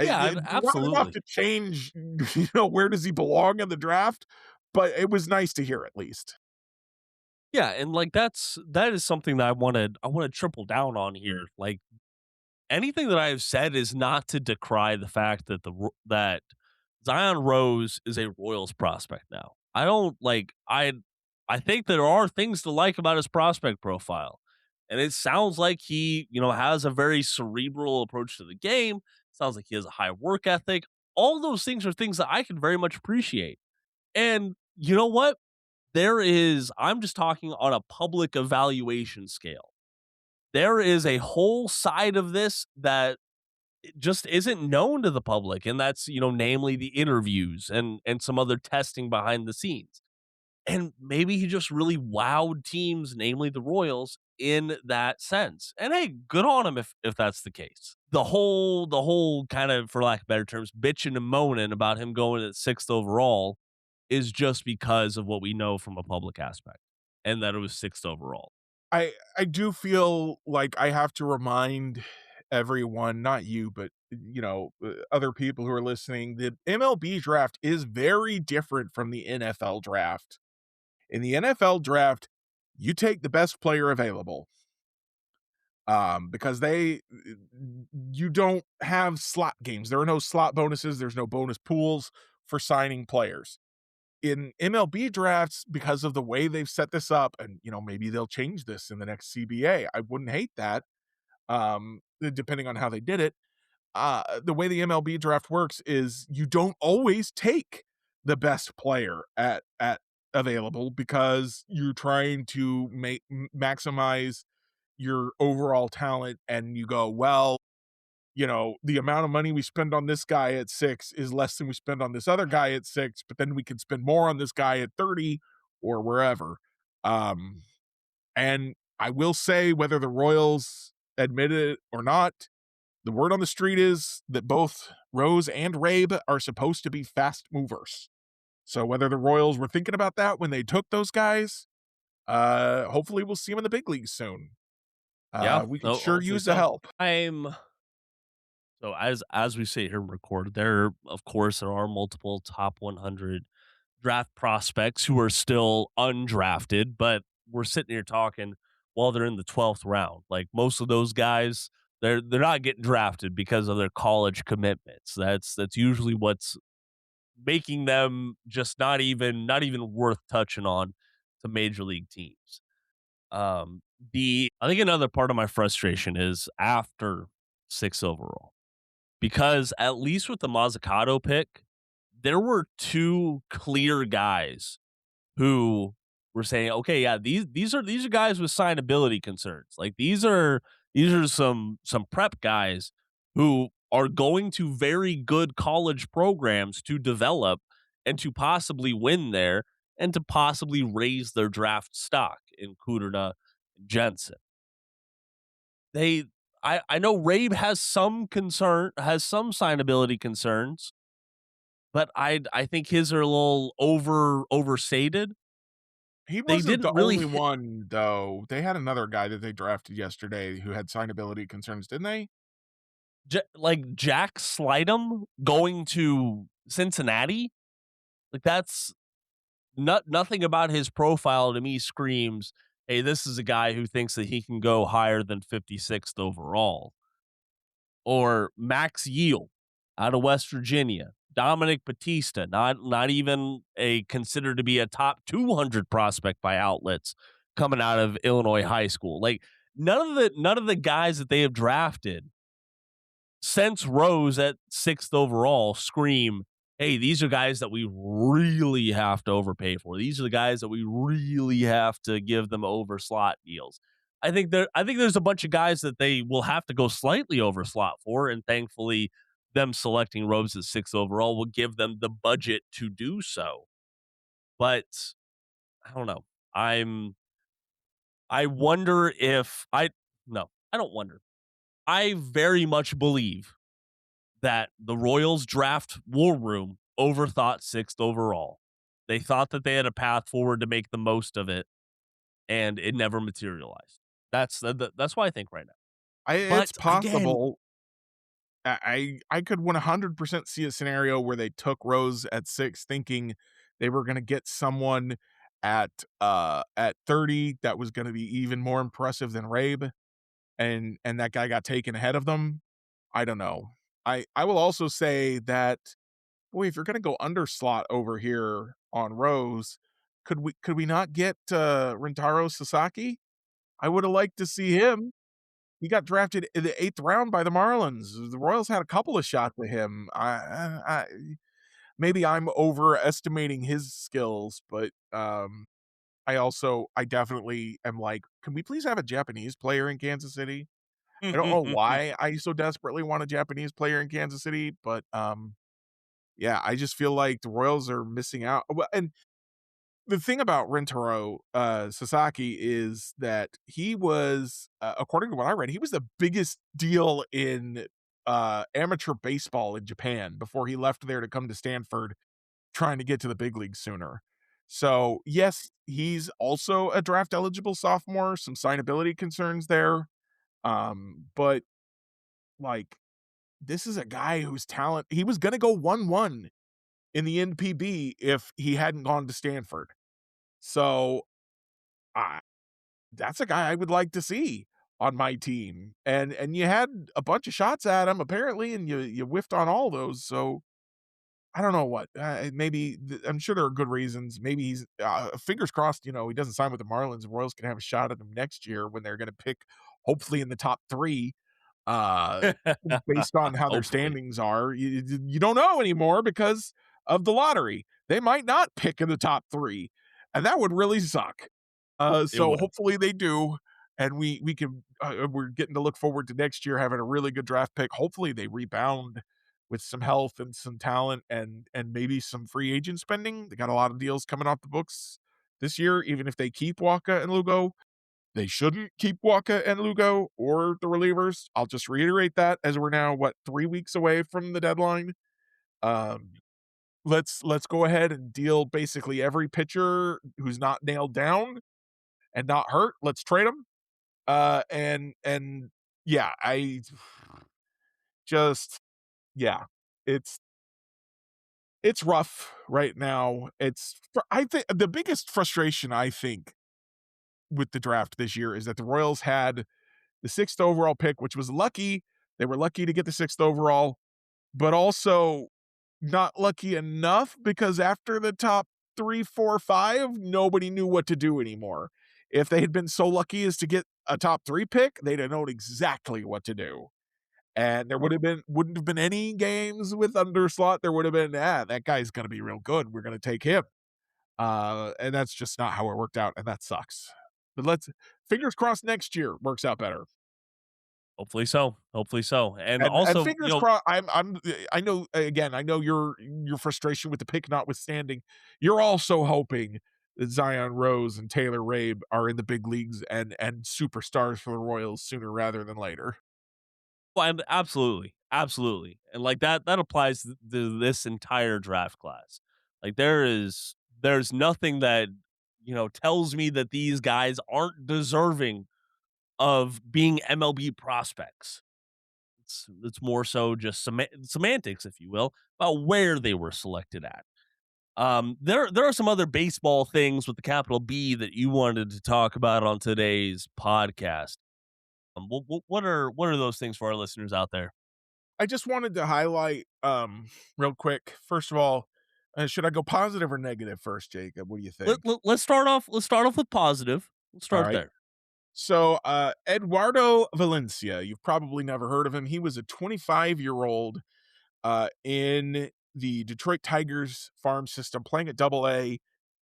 Yeah, Not enough to change, you know, where does he belong in the draft? But it was nice to hear, at least. Yeah, and like that is something that I want to triple down on here. Like, anything that I have said is not to decry the fact that that Zion Rose is a Royals prospect now. I don't like I think there are things to like about his prospect profile. And it sounds like he, you know, has a very cerebral approach to the game. Sounds like he has a high work ethic. All those things are things that I can very much appreciate. And you know what? I'm just talking on a public evaluation scale. There is a whole side of this that just isn't known to the public. And that's, you know, namely the interviews and some other testing behind the scenes. And maybe he just really wowed teams, namely the Royals, in that sense. And hey, good on him if that's the case. The whole kind of, for lack of better terms, bitching and moaning about him going at 6th overall is just because of what we know from a public aspect, and that it was 6th overall. I do feel like I have to remind everyone, not you, but other people who are listening, the MLB draft is very different from the NFL draft. In the NFL draft, you take the best player available. Because you don't have slot games. There are no slot bonuses. There's no bonus pools for signing players. In MLB drafts, because of the way they've set this up, and maybe they'll change this in the next CBA. I wouldn't hate that. Depending on how they did it. The way the MLB draft works is you don't always take the best player at available, because you're trying to maximize your overall talent, and you go, well, the amount of money we spend on this guy at 6 is less than we spend on this other guy at 6, but then we can spend more on this guy at 30 or wherever. And I will say, whether the Royals admit it or not, the word on the street is that both Rose and Rabe are supposed to be fast movers. So whether the Royals were thinking about that when they took those guys, hopefully we'll see them in the big leagues soon. We can sure use the help. So as we sit here and record, there are multiple top 100 draft prospects who are still undrafted, but we're sitting here talking while they're in the 12th round. Like, most of those guys, they're not getting drafted because of their college commitments. That's usually what's making them just not even worth touching on to major league teams. I think another part of my frustration is after 6 overall, because at least with the Mazzucato pick, there were 2 clear guys who were saying, okay, yeah, these are guys with signability concerns. Like, these are some prep guys who are going to very good college programs to develop and to possibly win there and to possibly raise their draft stock in Kudrna and Jensen. I know Rabe has some signability concerns, but I think his are a little overstated. He wasn't the only one, though. They had another guy that they drafted yesterday who had signability concerns, didn't they? Like Jack Slightom going to Cincinnati? Like, that's nothing about his profile to me screams, hey, this is a guy who thinks that he can go higher than 56th overall. Or Max Yield out of West Virginia. Dominic Batista, not even considered to be a top 200 prospect by outlets, coming out of Illinois high school. Like, none of the guys that they have drafted since Rose at 6th overall scream, hey, these are guys that we really have to overpay for. These are the guys that we really have to give them over slot deals. I think there's a bunch of guys that they will have to go slightly over slot for, and thankfully them selecting Rose at 6th overall will give them the budget to do so. But I don't know. I don't wonder. I very much believe that the Royals draft war room overthought 6th overall. They thought that they had a path forward to make the most of it, and it never materialized. That's what I think right now. It's possible. Again, I could 100% see a scenario where they took Rose at 6, thinking they were going to get someone at 30 that was going to be even more impressive than Rabe, and that guy got taken ahead of them. I don't know. I will also say that, boy, if you're going to go under slot over here on Rose, could we not get Rintaro Sasaki? I would have liked to see him. He got drafted in the 8th round by the Marlins. The Royals had a couple of shots with him. Maybe I'm overestimating his skills, but I definitely am like, can we please have a Japanese player in Kansas City? I don't know why I so desperately want a Japanese player in Kansas City, but yeah, I just feel like the Royals are missing out. Well, and the thing about Rentaro Sasaki is that he was, according to what I read, he was the biggest deal in amateur baseball in Japan before he left there to come to Stanford, trying to get to the big leagues sooner. So yes, he's also a draft eligible sophomore. Some signability concerns there, but like this is a guy whose talent, he was going to go 1-1 in the NPB if he hadn't gone to Stanford. So that's a guy I would like to see on my team. And you had a bunch of shots at him apparently, and you whiffed on all those. So I don't know what. Maybe I'm sure there are good reasons. Maybe he's fingers crossed. He doesn't sign with the Marlins. The Royals can have a shot at him next year when they're going to pick, hopefully in the top 3. Based on how their Hopefully. standings are, you don't know anymore because of the lottery. They might not pick in the top 3, and that would really suck. So would. hopefully they do, and we can. We're getting to look forward to next year having a really good draft pick. Hopefully they rebound with some health and some talent and maybe some free agent spending. They got a lot of deals coming off the books this year. Even if they keep Waka and Lugo, they shouldn't keep Waka and Lugo or the relievers. I'll just reiterate that as we're now 3 weeks away from the deadline. Let's go ahead and deal basically every pitcher who's not nailed down and not hurt. Let's trade them. And yeah, I just it's rough right now. I think the biggest frustration I think with the draft this year is that the Royals had the 6th overall pick, which was lucky. They were lucky to get the 6th overall, but also not lucky enough because after the top 3, 4, 5, nobody knew what to do anymore. If they had been so lucky as to get a top 3 pick, they'd have known exactly what to do. And there wouldn't have been any games with underslot. There would have been, that guy's going to be real good. We're going to take him. And that's just not how it worked out. And that sucks. But fingers crossed next year works out better. Hopefully so. And And also, fingers crossed. I know your frustration with the pick notwithstanding, you're also hoping that Zion Rose and Taylor Rabe are in the big leagues and superstars for the Royals sooner rather than later. well, and absolutely. And like that applies to this entire draft class. Like there's nothing that, tells me that these guys aren't deserving of being MLB prospects. It's more so just semantics, if you will, about where they were selected at. There are some other baseball things with the capital B that you wanted to talk about on today's podcast. What are those things for our listeners out there? I just wanted to highlight real quick. First of all, should I go positive or negative first, Jacob? What do you think? Let's start off with positive. Let's start right. there. So Eduardo Valencia, you've probably never heard of him. He was a 25-year-old in the Detroit Tigers farm system playing at Double-A.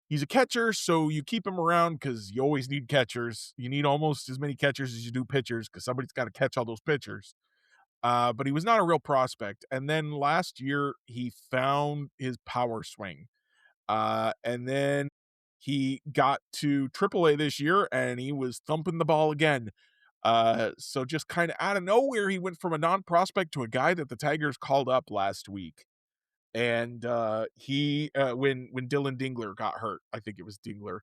He's a catcher, so you keep him around because you always need catchers. You need almost as many catchers as you do pitchers because somebody's got to catch all those pitchers. But he was not a real prospect. And then last year, he found his power swing. And then he got to AAA this year, and he was thumping the ball again. So just kind of out of nowhere, he went from a non-prospect to a guy that the Tigers called up last week. And he when Dylan Dingler got hurt, I think it was Dingler,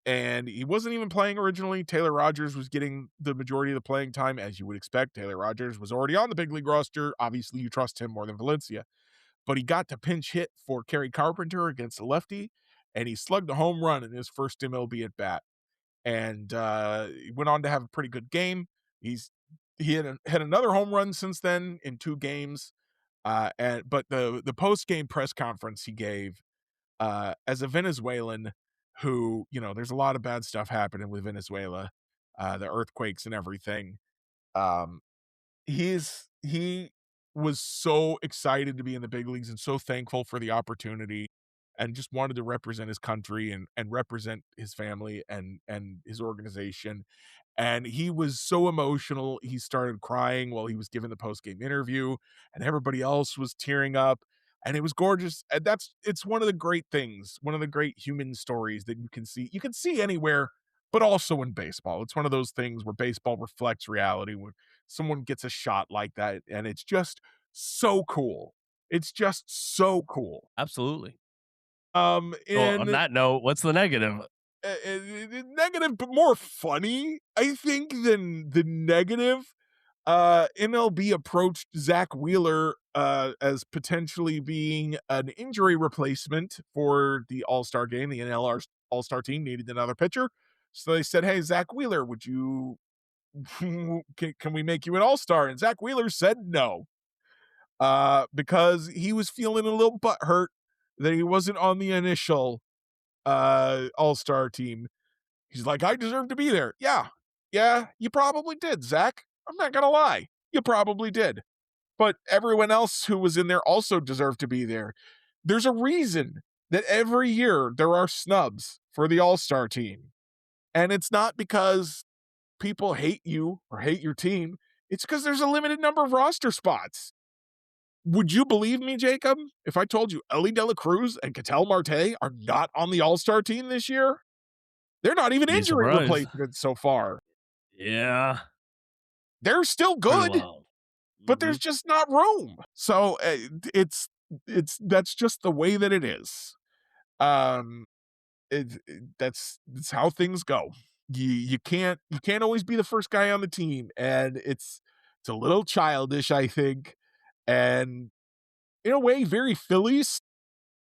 and he wasn't even playing originally. Taylor Rogers was getting the majority of the playing time, as you would expect. Taylor Rogers was already on the big league roster. Obviously, you trust him more than Valencia. But he got to pinch hit for Kerry Carpenter against a lefty, and he slugged a home run in his first MLB at bat. And he went on to have a pretty good game. He had another home run since then in 2 games. But the post game press conference he gave as a Venezuelan who, there's a lot of bad stuff happening with Venezuela, the earthquakes and everything. He was so excited to be in the big leagues and so thankful for the opportunity and just wanted to represent his country and represent his family and his organization. And he was so emotional. He started crying while he was giving the post-game interview, and everybody else was tearing up. and it was gorgeous. And it's one of the great things, one of the great human stories that you can see anywhere, but also in baseball. It's one of those things where baseball reflects reality when someone gets a shot like that, and it's just so cool. It's just so cool. Absolutely. So on that note, what's the negative? negative, but more funny, I think, than the negative. MLB approached Zach Wheeler as potentially being an injury replacement for the All-Star game. The NL All-Star team needed another pitcher. So they said, hey, Zach Wheeler, would you can we make you an All-Star? And Zach Wheeler said no. Because he was feeling a little butthurt that he wasn't on the initial All-Star team. He's like, I deserve to be there. Yeah, you probably did, Zach. I'm not gonna lie. You probably did. But everyone else who was in there also deserved to be there. There's a reason that every year there are snubs for the All-Star team. And it's not because people hate you or hate your team. It's because there's a limited number of roster spots. Would you believe me, Jacob, if I told you Ellie De La Cruz and Ketel Marte are not on the All-Star team this year? They're not even injury replacements so far. Yeah. They're still good, but there's just not room. So that's just the way that it is. That's how things go. You can't always be the first guy on the team, and it's a little childish, I think, and in a way very Phillies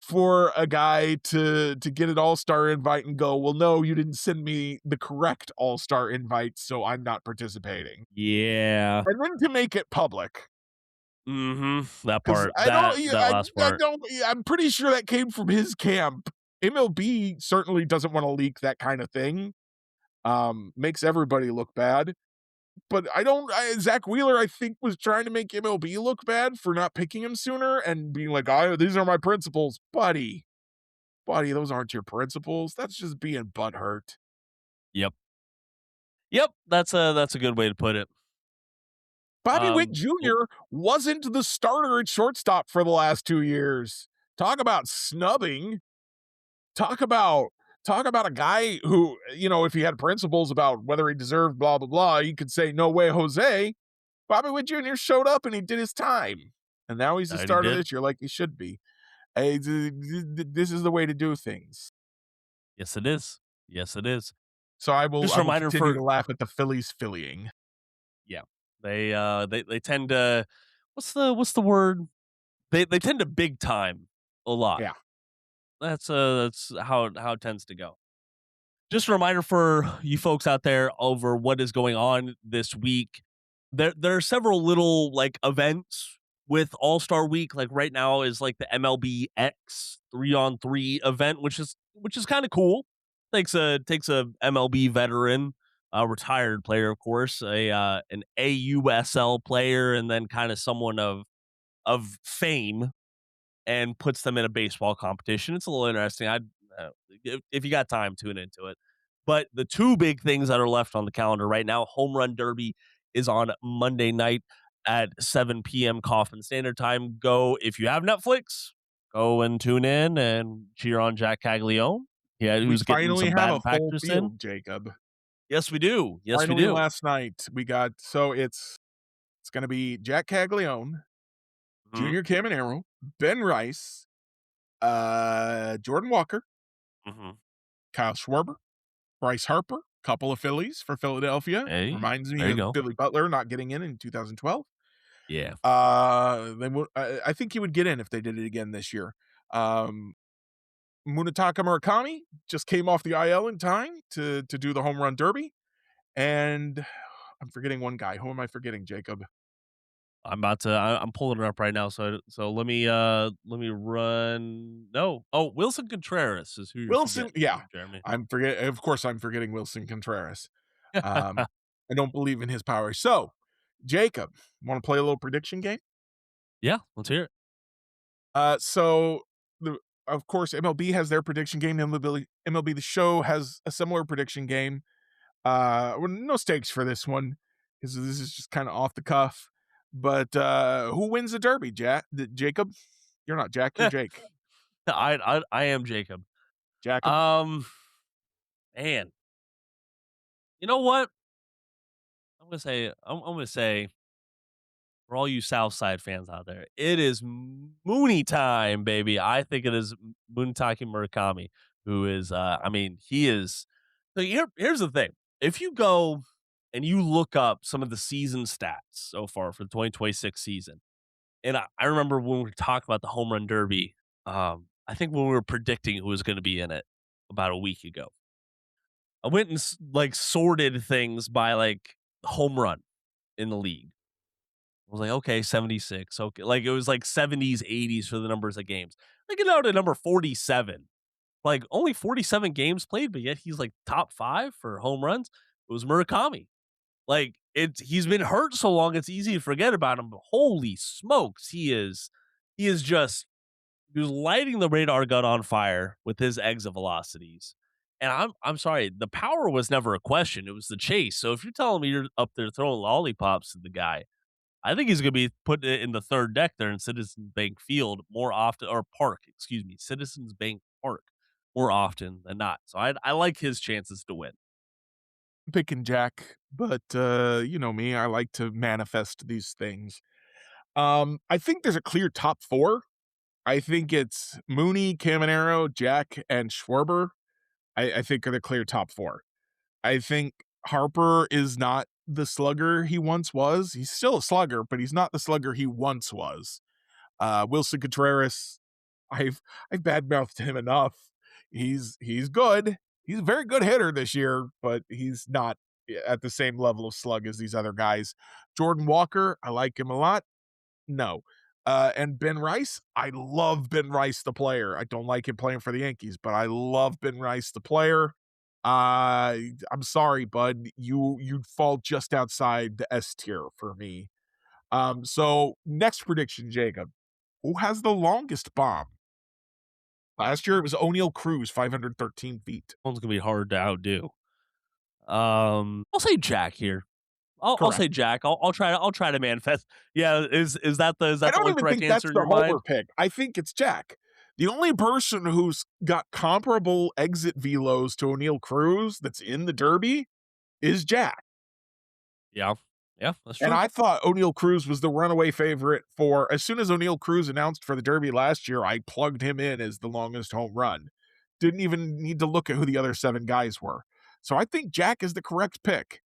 for a guy to get an All-Star invite and go, well, no, you didn't send me the correct All-Star invite, so I'm not participating. Yeah. And then to make it public. That part. That last part. I'm pretty sure that came from his camp. MLB certainly doesn't want to leak that kind of thing. Makes everybody look bad. But Zach Wheeler, I think, was trying to make MLB look bad for not picking him sooner and being like, these are my principles. Buddy, those aren't your principles. That's just being butthurt. Yep. That's a good way to put it. Bobby Witt Jr. wasn't the starter at shortstop for the last 2 years. Talk about snubbing. Talk about a guy who, if he had principles about whether he deserved blah, blah, blah, you could say, no way, Jose. Bobby Witt Jr. showed up and he did his time. And now he's the starter this year like he should be. Hey, this is the way to do things. Yes, it is. So I will continue to laugh at the Phillies Phillying. Yeah. They tend to, what's the word? They tend to big time a lot. Yeah. That's how it tends to go. Just a reminder for you folks out there over what is going on this week. There are several little events with All-Star Week. Like right now is the MLB X 3-on-3 event, which is kind of cool. Takes a MLB veteran, retired player, of course, an AUSL player, and then kind of someone of fame, and puts them in a baseball competition. It's a little interesting. If you got time, tune into it. But the two big things that are left on the calendar right now, Home Run Derby is on Monday night at 7 p.m. Kauffman Standard Time. If you have Netflix, go and tune in and cheer on Jack Caglione. Yeah, who's getting some bad practice in. Jacob. Yes, we do. Finally, last night we got, so it's going to be Jack Caglione, Junior Caminero, Ben Rice, Jordan Walker, Kyle Schwarber, Bryce Harper, couple of Phillies for Philadelphia. Hey, reminds me of Billy Butler not getting in 2012. Yeah. I think he would get in if they did it again this year. Munetaka Murakami just came off the IL in time to do the Home Run Derby. And I'm forgetting one guy. Who am I forgetting, Jacob? I'm pulling it up right now. So let me run. No. Oh, Wilson Contreras is who you're forgetting, Jeremy. Of course I'm forgetting Wilson Contreras. I don't believe in his power. So, Jacob, want to play a little prediction game? Yeah, let's hear it. Of course, MLB has their prediction game. MLB The Show has a similar prediction game. No stakes for this one because this is just kind of off the cuff. But who wins the Derby, Jacob? You're not Jack. You're Jake. I am Jacob. Jacob. Man, you know what? I'm gonna say for all you Southside fans out there, it is Mooney time, baby. I think it is Munetake Murakami, who is, he is. So here's the thing: if you go and you look up some of the season stats so far for the 2026 season, and I remember when we were talking about the home run derby, I think when we were predicting who was going to be in it about a week ago, I went and sorted things by home run in the league. I was like, okay, 76. Okay. Like it was like 70s, 80s for the numbers of games. I get out to number 47. Like only 47 games played, but yet he's like top 5 for home runs. It was Murakami. Like he's been hurt so long, it's easy to forget about him. But holy smokes, he was lighting the radar gun on fire with his exit velocities. And I'm sorry, the power was never a question. It was the chase. So if you're telling me you're up there throwing lollipops to the guy, I think he's going to be put in the third deck there in Citizens Bank Field more often, or Park, excuse me, Citizens Bank Park more often than not. So I like his chances to win. Picking Jack, but you know me, I like to manifest these things. I think there's a clear top 4. I think it's Mooney, Caminero, Jack, and Schwarber. I think are the clear top 4. I think Harper is not the slugger he once was. He's still a slugger, but he's not the slugger he once was. Wilson Contreras, I've badmouthed him enough. He's good. He's a very good hitter this year, but he's not at the same level of slug as these other guys. Jordan Walker, I like him a lot. No. And Ben Rice, I love Ben Rice, the player. I don't like him playing for the Yankees, but I love Ben Rice, the player. I'm sorry, bud. You'd fall just outside the S tier for me. So next prediction, Jacob. Who has the longest bomb? Last year it was O'Neal Cruz, 513 feet. One's gonna be hard to outdo. I'll say Jack here. I'll say Jack. I'll try to manifest. Yeah, is that the only correct answer in your mind? Homer pick. I think it's Jack. The only person who's got comparable exit velos to O'Neal Cruz that's in the Derby is Jack. Yeah, that's true. And I thought O'Neal Cruz was the runaway favorite for, as soon as O'Neal Cruz announced for the Derby last year, I plugged him in as the longest home run. Didn't even need to look at who the other 7 guys were. So I think Jack is the correct pick.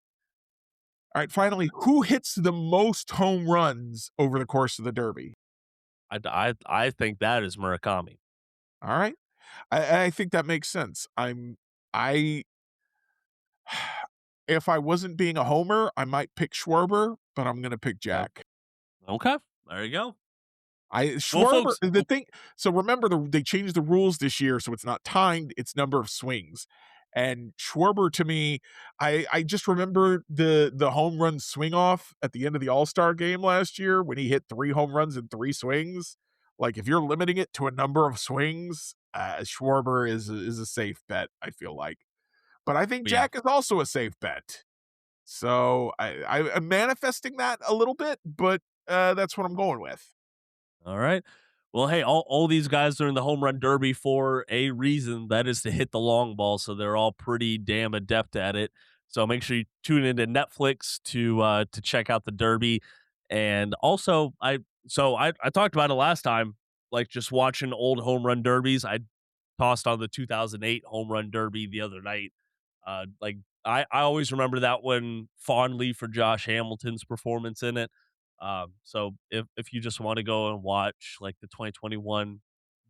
All right, finally, who hits the most home runs over the course of the Derby? I think that is Murakami. All right. I think that makes sense. If I wasn't being a homer, I might pick Schwarber, but I'm going to pick Jack. Okay. There you go. Schwarber, the thing. So remember, they changed the rules this year, so it's not timed; it's number of swings. And Schwarber, to me, I just remember the home run swing off at the end of the All-Star game last year when he hit 3 home runs in 3 swings. Like if you're limiting it to a number of swings, Schwarber is a safe bet. I feel like, but I think Jack is also a safe bet. So I'm manifesting that a little bit, but that's what I'm going with. All right. Well, hey, all these guys are in the home run derby for a reason. That is to hit the long ball. So they're all pretty damn adept at it. So make sure you tune into Netflix to check out the derby. And also, I talked about it last time, like just watching old home run derbies. I tossed on the 2008 home run derby the other night. I always remember that one fondly for Josh Hamilton's performance in it. So if you just want to go and watch like the 2021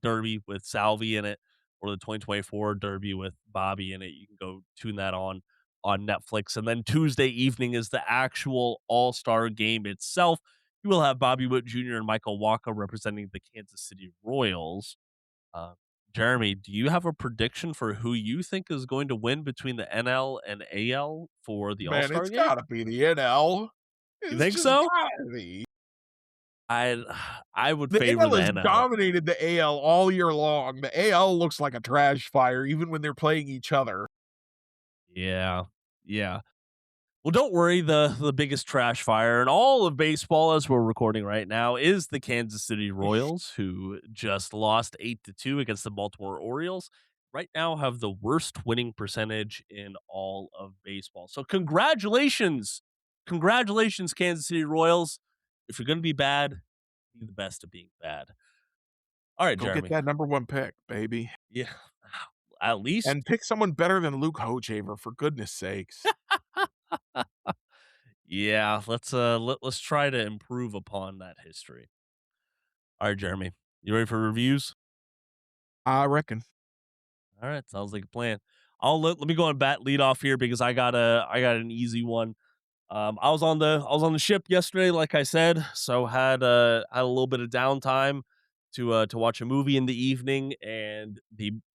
Derby with Salvi in it or the 2024 Derby with Bobby in it, you can go tune that on Netflix. And then Tuesday evening is the actual All-Star game itself. You will have Bobby Witt Jr. and Michael Wacha representing the Kansas City Royals. Jeremy, do you have a prediction for who you think is going to win between the NL and AL for the All-Star game? It's got to be the NL. You think so? I would favor the NL. Dominated the AL all year long. The AL looks like a trash fire, even when they're playing each other. Yeah. Well, don't worry. The biggest trash fire in all of baseball, as we're recording right now, is the Kansas City Royals, who just lost 8-2 against the Baltimore Orioles. Right now, have the worst winning percentage in all of baseball. So, congratulations, Kansas City Royals. If you're going to be bad, be the best at being bad. All right, Go get Jeremy. that number 1 pick, baby. Yeah, at least. And pick someone better than Luke Hojaver, for goodness sakes. Yeah, let's try to improve upon that history. All right, Jeremy, you ready for reviews? I reckon. All right, sounds like a plan. Let me go and lead off here because I got an easy one. I was on the ship yesterday, like I said, so had a little bit of downtime to watch a movie in the evening, and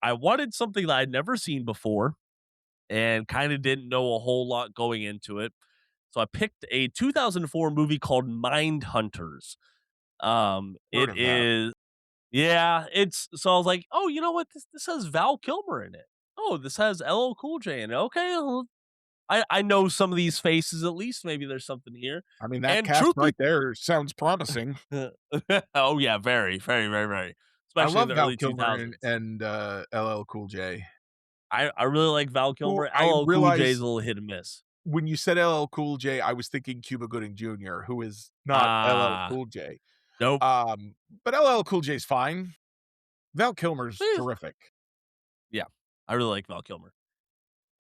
I wanted something that I'd never seen before, and kind of didn't know a whole lot going into it. So I picked a 2004 movie called Mind Hunters. Heard It of that. is yeah, it's so I was like, "Oh, you know what? This has Val Kilmer in it. Oh, this has LL Cool J in it. Okay, well, I know some of these faces at least. Maybe there's something here." I mean, that And cast truth be right there sounds promising. oh yeah, very, very, very, very. I Especially in love the Val early Kilmer 2000s. and LL Cool J. I really like Val Well, Kilmer. I LL Cool J is realized a little hit and miss. when you said LL Cool J, I was thinking Cuba Gooding Jr., who is not LL Ah, Cool J. nope. But LL Cool J's fine. Val Kilmer's Eh, terrific. yeah, I really like Val Kilmer.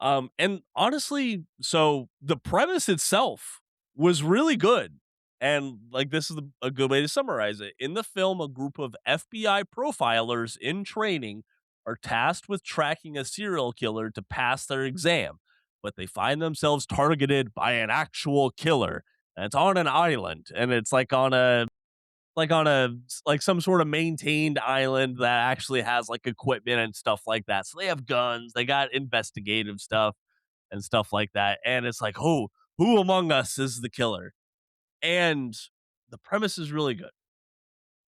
And honestly, so the premise itself was really good. And like this is a good way to summarize it. In the film, a group of FBI profilers in training are tasked with tracking a serial killer to pass their exam, but they find themselves targeted by an actual killer. And it's on an island, and it's like some sort of maintained island that actually has like equipment and stuff like that. So they have guns, they got investigative stuff and stuff like that. And it's like, who among us is the killer? And the premise is really good.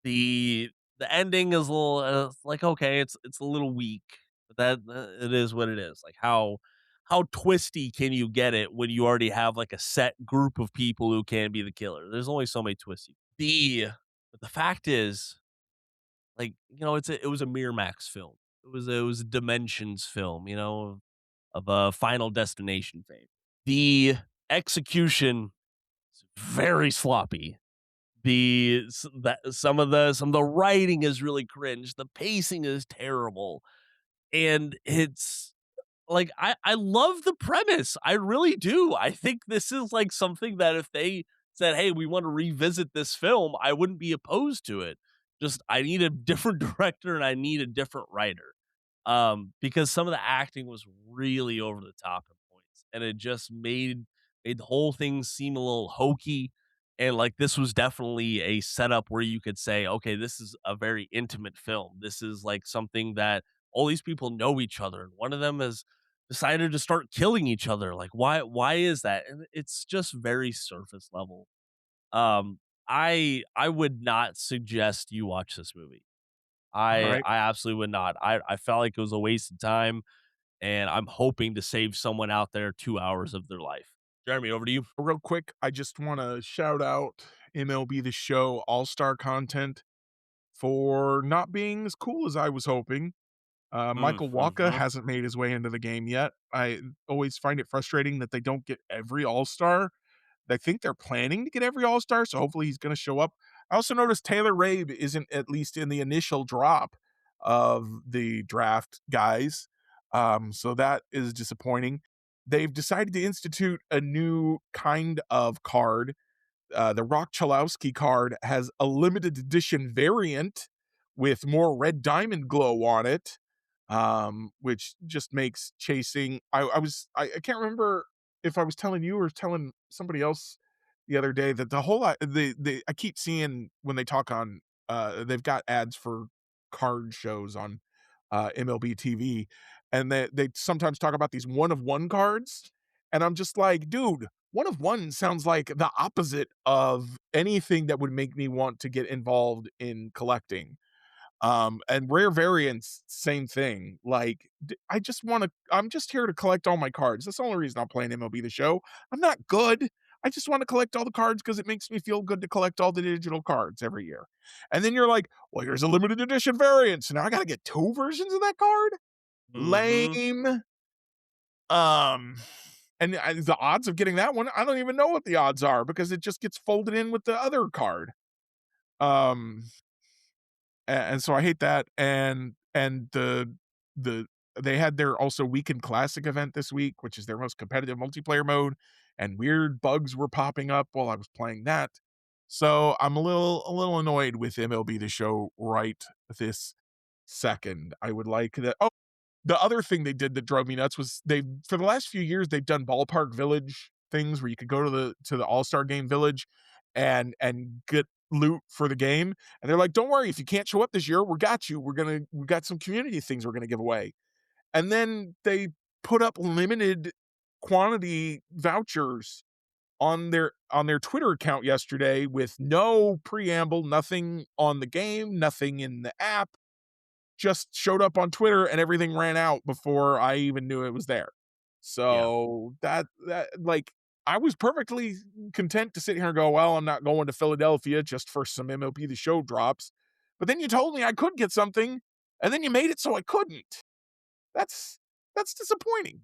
The ending is a little like okay, it's a little weak, but that it is what it is. Like how twisty can you get it when you already have like a set group of people who can be the killer? There's only so many twisty. But the fact is, like, it was a Miramax film. It was a Dimensions film, of a Final Destination fame. The execution is very sloppy. Some of the writing is really cringe. The pacing is terrible, and it's like I love the premise. I really do. I think this is like something that if they said, "Hey, we want to revisit this film," I wouldn't be opposed to it. Just I need a different director and I need a different writer. Because some of the acting was really over the top at points, and it just made the whole thing seem a little hokey. And like this was definitely a setup where you could say, okay, this is a very intimate film. This is like something that all these people know each other, and one of them has decided to start killing each other. Like, why is that? And it's just very surface level. I would not suggest you watch this movie. All I right. I absolutely would not. I felt like it was a waste of time, and I'm hoping to save someone out there 2 hours of their life. Jeremy, over to you. Real quick, I just want to shout out MLB The Show All-Star content for not being as cool as I was hoping. Michael Wacha Mhm. hasn't made his way into the game yet. I always find it frustrating that they don't get every All-Star. I think they're planning to get every All-Star, so hopefully he's going to show up. I also noticed Taylor Rabe isn't at least in the initial drop of the draft guys. So that is disappointing. They've decided to institute a new kind of card. The Rock Chalowski card has a limited edition variant with more red diamond glow on it, which just makes chasing. I can't remember if I was telling you or telling somebody else the other day that the whole the I keep seeing when they talk on they've got ads for card shows on MLB TV, and they sometimes talk about these one of one cards, and I'm just like, dude, one of one sounds like the opposite of anything that would make me want to get involved in collecting. And rare variants, same thing. Like, I'm just here to collect all my cards. That's the only reason I'm playing MLB The Show. I'm not good. I just want to collect all the cards because it makes me feel good to collect all the digital cards every year. And then you're like, well, here's a limited edition variant. So now I got to get 2 versions of that card? Lame. And the odds of getting that one, I don't even know what the odds are because it just gets folded in with the other card. And so I hate that. And they had their also Weekend Classic event this week, which is their most competitive multiplayer mode, and weird bugs were popping up while I was playing that. So I'm a little annoyed with MLB The Show right this second. I would like that. Oh, the other thing they did that drove me nuts was for the last few years they've done Ballpark Village things where you could go to the All-Star Game Village and get loot for the game. And they're like, don't worry, if you can't show up this year, we got you. We got some community things we're gonna give away. And then they put up limited quantity vouchers on their Twitter account yesterday with no preamble, nothing on the game, nothing in the app. Just showed up on Twitter and everything ran out before I even knew it was there. So that like, I was perfectly content to sit here and go, well, I'm not going to Philadelphia just for some MLB The Show drops. But then you told me I could get something, and then you made it so I couldn't. That's disappointing.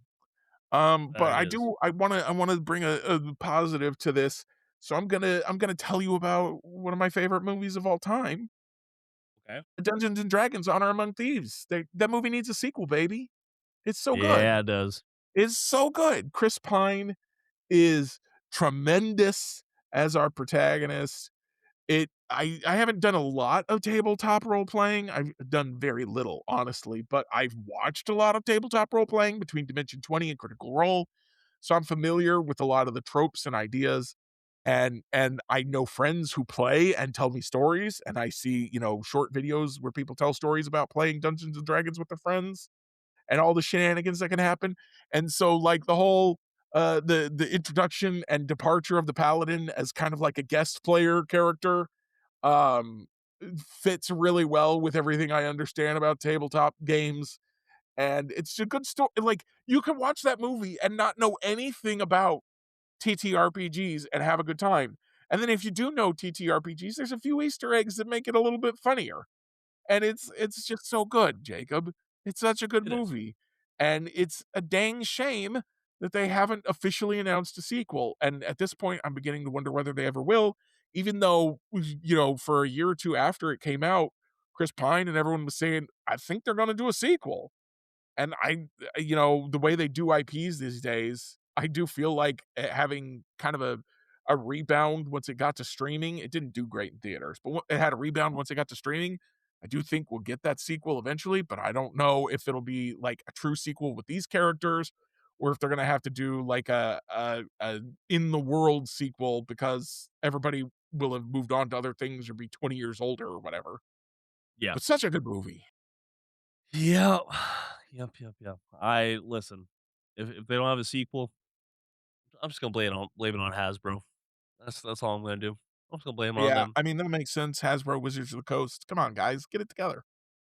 But I want to bring a positive to this. So I'm gonna tell you about one of my favorite movies of all time. Okay. Dungeons and Dragons: Honor Among Thieves. That movie needs a sequel, baby. It's so good. Yeah, it does. It's so good. Chris Pine is tremendous as our protagonist. I haven't done a lot of tabletop role playing. I've done very little, honestly, but I've watched a lot of tabletop role playing between Dimension 20 and Critical Role. So I'm familiar with a lot of the tropes and ideas. And I know friends who play and tell me stories, and I see, short videos where people tell stories about playing Dungeons and Dragons with their friends and all the shenanigans that can happen. And so like the whole the introduction and departure of the paladin as kind of like a guest player character fits really well with everything I understand about tabletop games. And it's a good story. Like, you can watch that movie and not know anything about TTRPGs and have a good time. And then if you do know TTRPGs, there's a few Easter eggs that make it a little bit funnier. And it's just so good, Jacob. It's such a good movie. And it's a dang shame that they haven't officially announced a sequel. And at this point, I'm beginning to wonder whether they ever will, even though, for a year or two after it came out, Chris Pine and everyone was saying, I think they're going to do a sequel. And the way they do IPs these days, I do feel like having kind of a rebound once it got to streaming. It didn't do great in theaters, but it had a rebound once it got to streaming. I do think we'll get that sequel eventually, but I don't know if it'll be like a true sequel with these characters, or if they're going to have to do like a in the world sequel because everybody will have moved on to other things or be 20 years older or whatever. Yeah. But such a good movie. Yeah. Yep. I listen. If they don't have a sequel, I'm just gonna blame it on Hasbro. That's all I'm gonna do. I'm just gonna blame it on them. I mean, that makes sense. Hasbro, Wizards of the Coast. Come on, guys, get it together.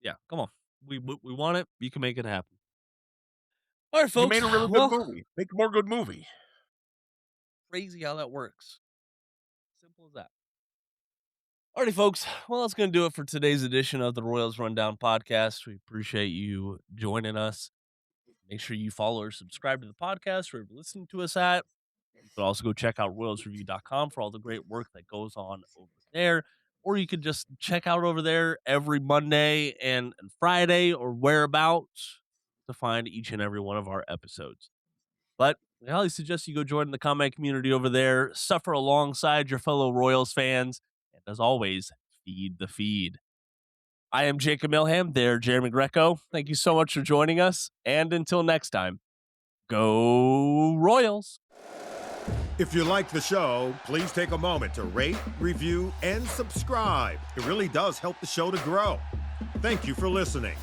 Yeah, come on. We want it. You can make it happen. All right, folks. You made a really good movie. Make a more good movie. Crazy how that works. Simple as that. Alrighty, folks. Well, that's going to do it for today's edition of the Royals Rundown podcast. We appreciate you joining us. Make sure you follow or subscribe to the podcast wherever you're listening to us at. You can also go check out royalsreview.com for all the great work that goes on over there. Or you could just check out over there every Monday and Friday or whereabouts to find each and every one of our episodes. But I highly suggest you go join the comment community over there, suffer alongside your fellow Royals fans, and as always, feed the feed. I am Jacob Milham, there, Jeremy Greco. Thank you so much for joining us, and until next time, go Royals! If you like the show, please take a moment to rate, review, and subscribe. It really does help the show to grow. Thank you for listening.